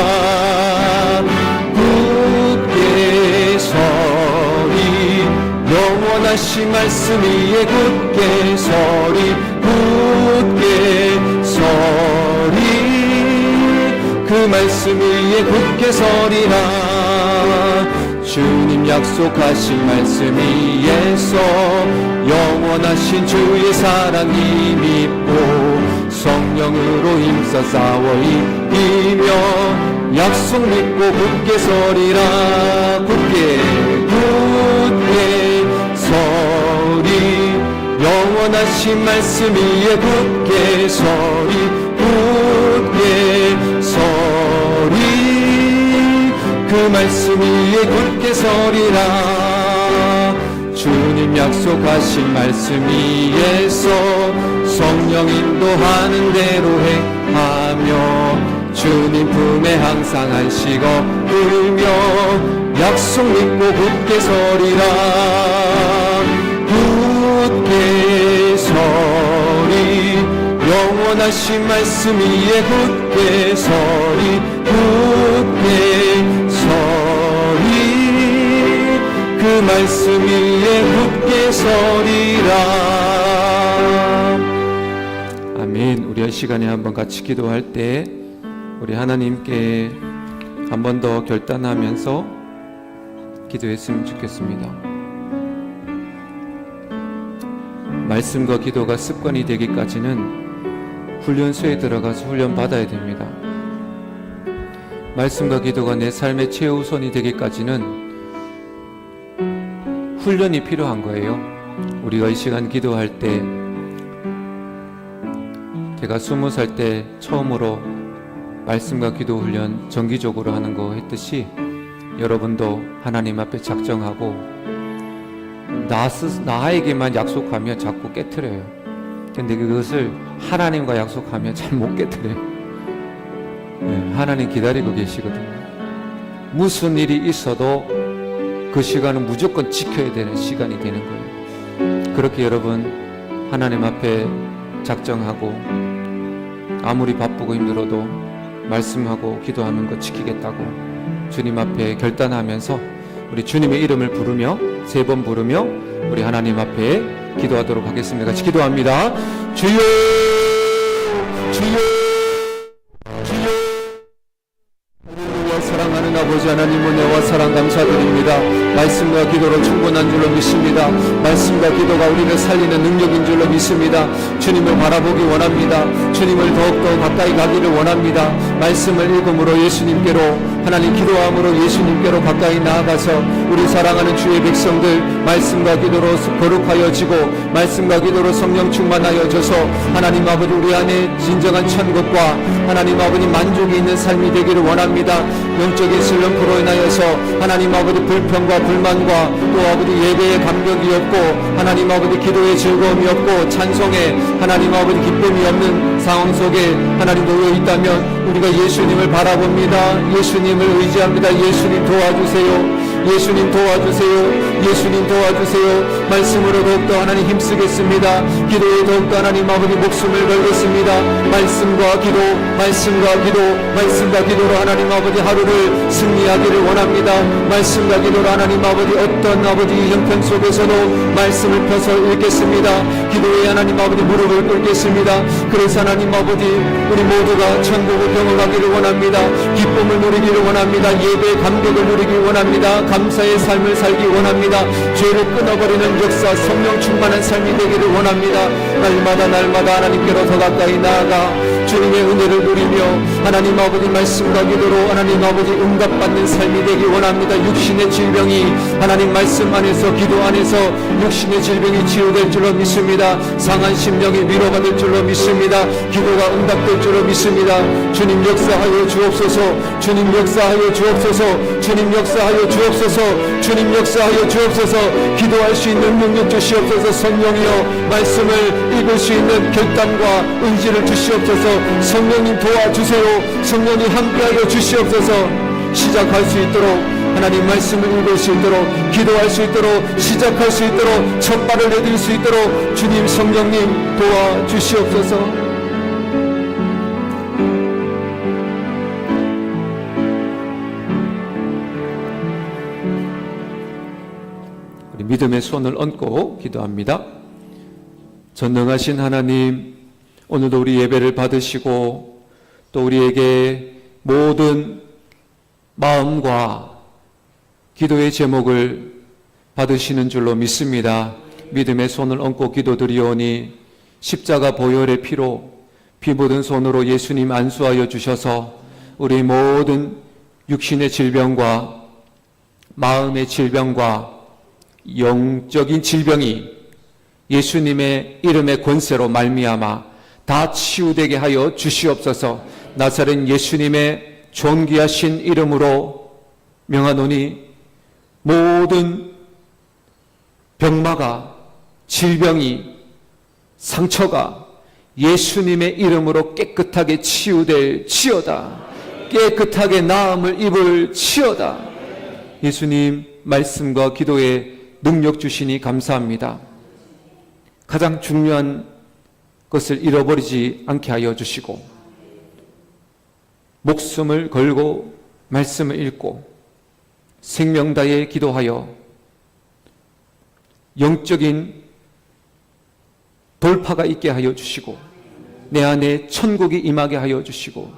굳게 서리 영원하신 말씀 위에 굳게 서리. 굳게 서리 그 말씀 위에 굳게 서리라. 주님 약속하신 말씀 위에서 영원하신 주의 사랑 힘입고 성령으로 힘써 싸워 이기며 약속 믿고 굳게 서리라. 굳게 서리 영원하신 말씀 위에 굳게 서리. 굳게 서리 그 말씀 위에 굳게 서리라. 주님 약속하신 말씀 위에서 성령 인도하는 대로 행하며 주님 품에 항상 안식어 울며 약속 믿고 굳게 서리라. 굳게 서리 영원하신 말씀 위에 굳게 서리. 굳게 서리 그 말씀 위에 굳게 서리라. 아멘. 우리 이 시간에 한번 같이 기도할 때 우리 하나님께 한 번 더 결단하면서 기도했으면 좋겠습니다. 말씀과 기도가 습관이 되기까지는 훈련소에 들어가서 훈련 받아야 됩니다. 말씀과 기도가 내 삶의 최우선이 되기까지는 훈련이 필요한 거예요. 우리가 이 시간 기도할 때, 제가 20살 때 처음으로 말씀과 기도 훈련 정기적으로 하는 거 했듯이 여러분도 하나님 앞에 작정하고 나에게만 약속하면 자꾸 깨트려요. 근데 그것을 하나님과 약속하면 잘 못 깨트려요. 하나님 기다리고 계시거든요. 무슨 일이 있어도 그 시간은 무조건 지켜야 되는 시간이 되는 거예요. 그렇게 여러분 하나님 앞에 작정하고 아무리 바쁘고 힘들어도 말씀하고 기도하는 거 지키겠다고 주님 앞에 결단하면서 우리 주님의 이름을 부르며 3번 부르며 우리 하나님 앞에 기도하도록 하겠습니다. 같이 기도합니다. 주여, 주여, 주여. 할렐루야. 사랑하는 아버지 하나님, 은혜와 사랑 감사드립니다. 말씀과 기도로 충분한 줄로 믿습니다. 말씀과 기도가 우리를 살리는 능력인 줄로 믿습니다. 주님을 바라보기 원합니다. 주님을 더욱더 가까이 가기를 원합니다. 말씀을 읽음으로 예수님께로, 하나님 기도함으로 예수님께로 가까이 나아가서 우리 사랑하는 주의 백성들 말씀과 기도로 거룩하여지고 말씀과 기도로 성령 충만하여져서 하나님 아버지 우리 안에 진정한 천국과 하나님 아버지 만족이 있는 삶이 되기를 원합니다. 영적인 슬럼프로 인하여서 하나님 아버지 불평과 불만과 또 아버지 예배의 감격이 없고 하나님 아버지 기도의 즐거움이 없고 찬송에 하나님 아버지 기쁨이 없는 상황 속에 하나님 놓여 있다면 우리가 예수님을 바라봅니다. 예수님을 의지합니다. 예수님 도와주세요. 예수님 도와주세요. 예수님 도와주세요. 말씀으로 더욱더 하나님 힘쓰겠습니다. 기도에 더욱더 하나님 아버지 목숨을 걸겠습니다. 말씀과 기도, 말씀과 기도, 말씀과 기도로 하나님 아버지 하루를 승리하기를 원합니다. 말씀과 기도로 하나님 아버지 어떤 아버지 형편 속에서도 말씀을 펴서 읽겠습니다. 기도에 하나님 아버지 무릎을 꿇겠습니다. 그래서 하나님 아버지 우리 모두가 천국을 경험하기를 원합니다. 기쁨을 누리기를 원합니다. 예배의 감격을 누리기를 원합니다. 감사의 삶을 살기 원합니다. 죄를 끊어버리는 역사, 성령 충만한 삶이 되기를 원합니다. 날마다 하나님께로 더 가까이 나아가 주님의 은혜를 누리며 하나님 아버지 말씀과 기도로 하나님 아버지 응답받는 삶이 되기 원합니다. 육신의 질병이 하나님 말씀 안에서 기도 안에서 육신의 질병이 치유될 줄로 믿습니다. 상한 심령이 위로받을 줄로 믿습니다. 기도가 응답될 줄로 믿습니다. 주님 역사하여 주옵소서. 주님 역사하여 주옵소서. 주님 역사하여 주옵소서. 주님 역사하여 주옵소서. 기도할 수 있는 능력 주시옵소서. 성령이여 말씀을 읽을 수 있는 결단과 의지를 주시옵소서. 성령님 도와주세요. 성령님 함께하여 주시옵소서. 시작할 수 있도록 하나님 말씀을 읽을 수 있도록 기도할 수 있도록 시작할 수 있도록 첫 발을 내딜 수 있도록 주님 성령님 도와주시옵소서. 우리 믿음의 손을 얹고 기도합니다. 전능하신 하나님, 오늘도 우리 예배를 받으시고 또 우리에게 모든 마음과 기도의 제목을 받으시는 줄로 믿습니다. 믿음의 손을 얹고 기도드리오니 십자가 보혈의 피로 피 묻은 손으로 예수님 안수하여 주셔서 우리 모든 육신의 질병과 마음의 질병과 영적인 질병이 예수님의 이름의 권세로 말미암아 다 치유되게 하여 주시옵소서. 나사렛 예수님의 존귀하신 이름으로 명하노니 모든 병마가 질병이 상처가 예수님의 이름으로 깨끗하게 치유될 치어다. 깨끗하게 나음을 입을 치어다. 예수님 말씀과 기도에 능력 주시니 감사합니다. 가장 중요한 것을 잃어버리지 않게 하여 주시고 목숨을 걸고 말씀을 읽고 생명 다해 기도하여 영적인 돌파가 있게 하여 주시고 내 안에 천국이 임하게 하여 주시고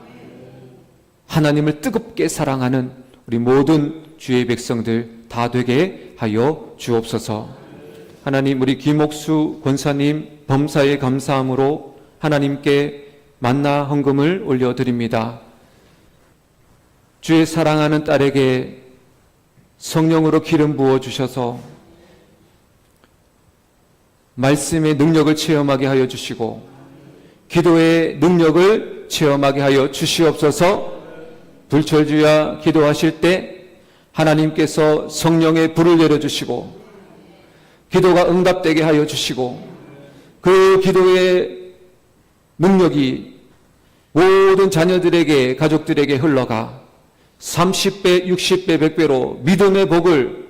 하나님을 뜨겁게 사랑하는 우리 모든 주의 백성들 다 되게 하여 주옵소서. 하나님, 우리 김옥수 권사님 범사에 감사함으로 하나님께 만나 헌금을 올려드립니다. 주의 사랑하는 딸에게 성령으로 기름 부어주셔서 말씀의 능력을 체험하게 하여 주시고 기도의 능력을 체험하게 하여 주시옵소서. 불철주야 기도하실 때 하나님께서 성령의 불을 내려주시고 기도가 응답되게 하여 주시고 그 기도의 능력이 모든 자녀들에게 가족들에게 흘러가 30배, 60배, 100배로 믿음의 복을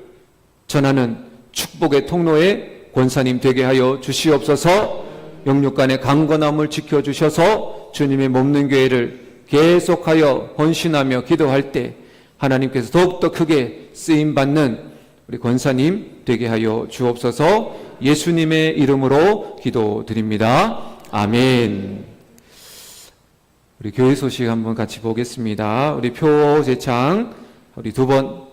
전하는 축복의 통로에 권사님 되게 하여 주시옵소서. 영육간의 강건함을 지켜주셔서 주님의 몸는 교회를 계속하여 헌신하며 기도할 때 하나님께서 더욱더 크게 쓰임받는 우리 권사님 되게 하여 주옵소서. 예수님의 이름으로 기도드립니다. 아멘. 우리 교회 소식 한번 같이 보겠습니다. 우리 표 제창 우리 2번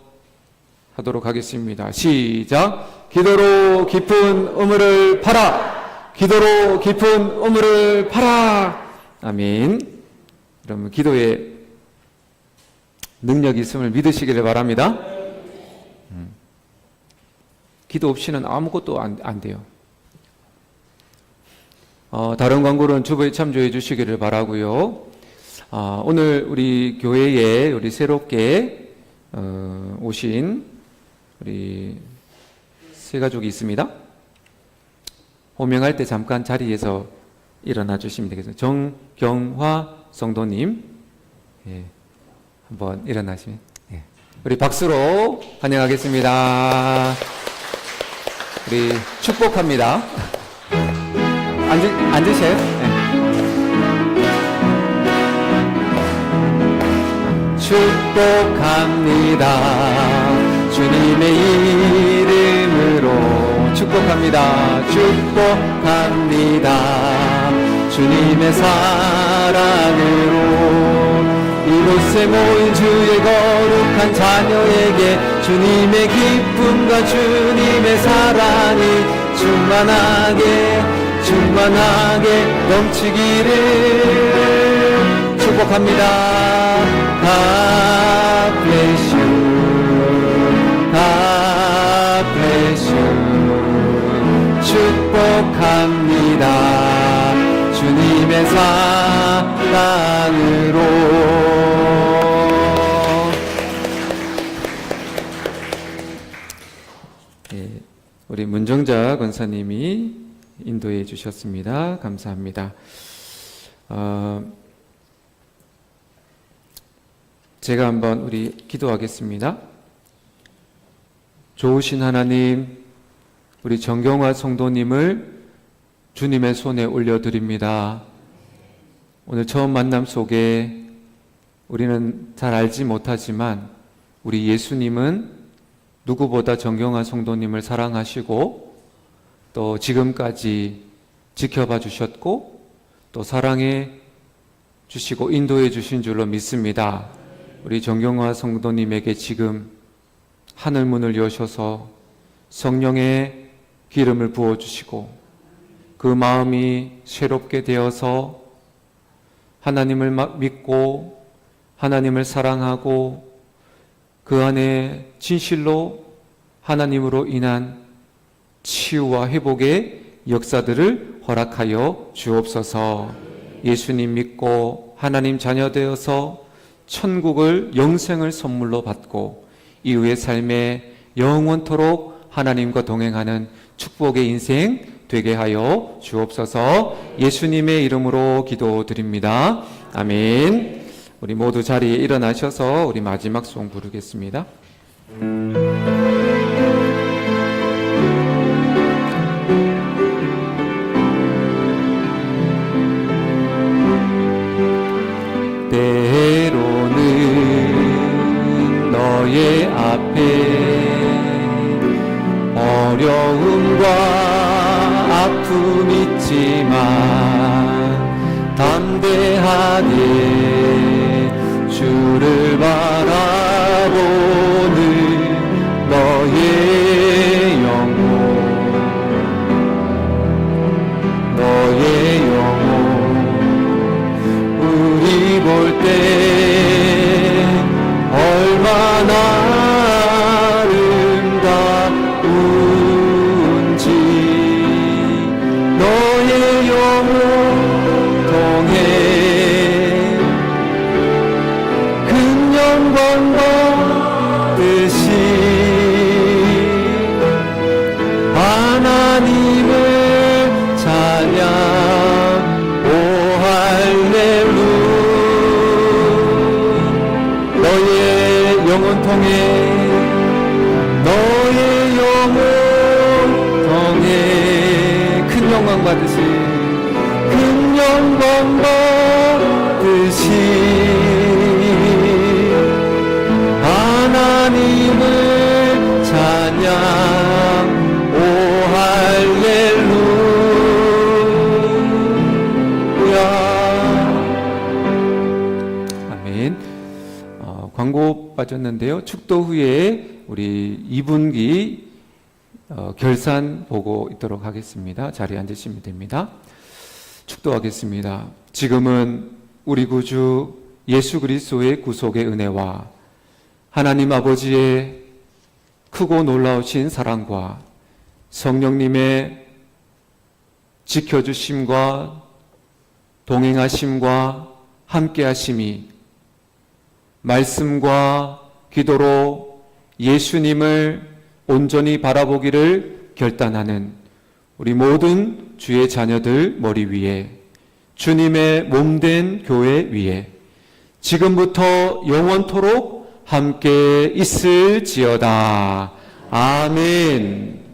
하도록 하겠습니다. 시작. 기도로 깊은 우물을 파라. 기도로 깊은 우물을 파라. 아멘. 그러면 기도에 능력이 있음을 믿으시기를 바랍니다. 기도 없이는 아무것도 안 돼요. 다른 광고는 주부에 참조해 주시기를 바라고요. 오늘 우리 교회에 우리 새롭게 오신 우리 세 가족이 있습니다. 호명할 때 잠깐 자리에서 일어나 주시면 되겠습니다. 정경화 성도님, 예, 한번 일어나시면, 예. 우리 박수로 환영하겠습니다. 우리 축복합니다. 앉으세요. 네. 축복합니다. 주님의 이름으로 축복합니다. 축복합니다. 주님의 사랑으로 이곳에 모인 주의 거룩한 자녀에게 주님의 기쁨과 주님의 사랑이 충만하게 넘치기를 축복합니다. God bless you. God bless you. 축복합니다. 주님의 사랑으로. 예, 우리 문정자 권사님이 인도해 주셨습니다. 감사합니다. 제가 한번 우리 기도하겠습니다. 좋으신 하나님, 우리 정경화 성도님을 주님의 손에 올려드립니다. 오늘 처음 만남 속에 우리는 잘 알지 못하지만 우리 예수님은 누구보다 정경화 성도님을 사랑하시고 또 지금까지 지켜봐 주셨고 또 사랑해 주시고 인도해 주신 줄로 믿습니다. 우리 정경화 성도님에게 지금 하늘문을 여셔서 성령의 기름을 부어주시고 그 마음이 새롭게 되어서 하나님을 믿고 하나님을 사랑하고 그 안에 진실로 하나님으로 인한 치유와 회복의 역사들을 허락하여 주옵소서. 예수님 믿고 하나님 자녀 되어서 천국을 영생을 선물로 받고 이후의 삶에 영원토록 하나님과 동행하는 축복의 인생 되게 하여 주옵소서. 예수님의 이름으로 기도드립니다. 아멘. 우리 모두 자리에 일어나셔서 우리 마지막 송 부르겠습니다. 때로는 너의 앞에 어려움과 아픔 있지만 담대하게 주를 통해 너의 영혼 통해 큰 영광 받으시 큰 영광 받으시 하나님을 찬양 오 할렐루야. 아멘. 광고 빠졌는데요. 축도 후에 우리 2분기 결산 보고 있도록 하겠습니다. 자리에 앉으시면 됩니다. 축도하겠습니다. 지금은 우리 구주 예수 그리스도의 구속의 은혜와 하나님 아버지의 크고 놀라우신 사랑과 성령님의 지켜주심과 동행하심과 함께하심이 말씀과 기도로 예수님을 온전히 바라보기를 결단하는 우리 모든 주의 자녀들 머리 위에 주님의 몸된 교회 위에 지금부터 영원토록 함께 있을지어다. 아멘.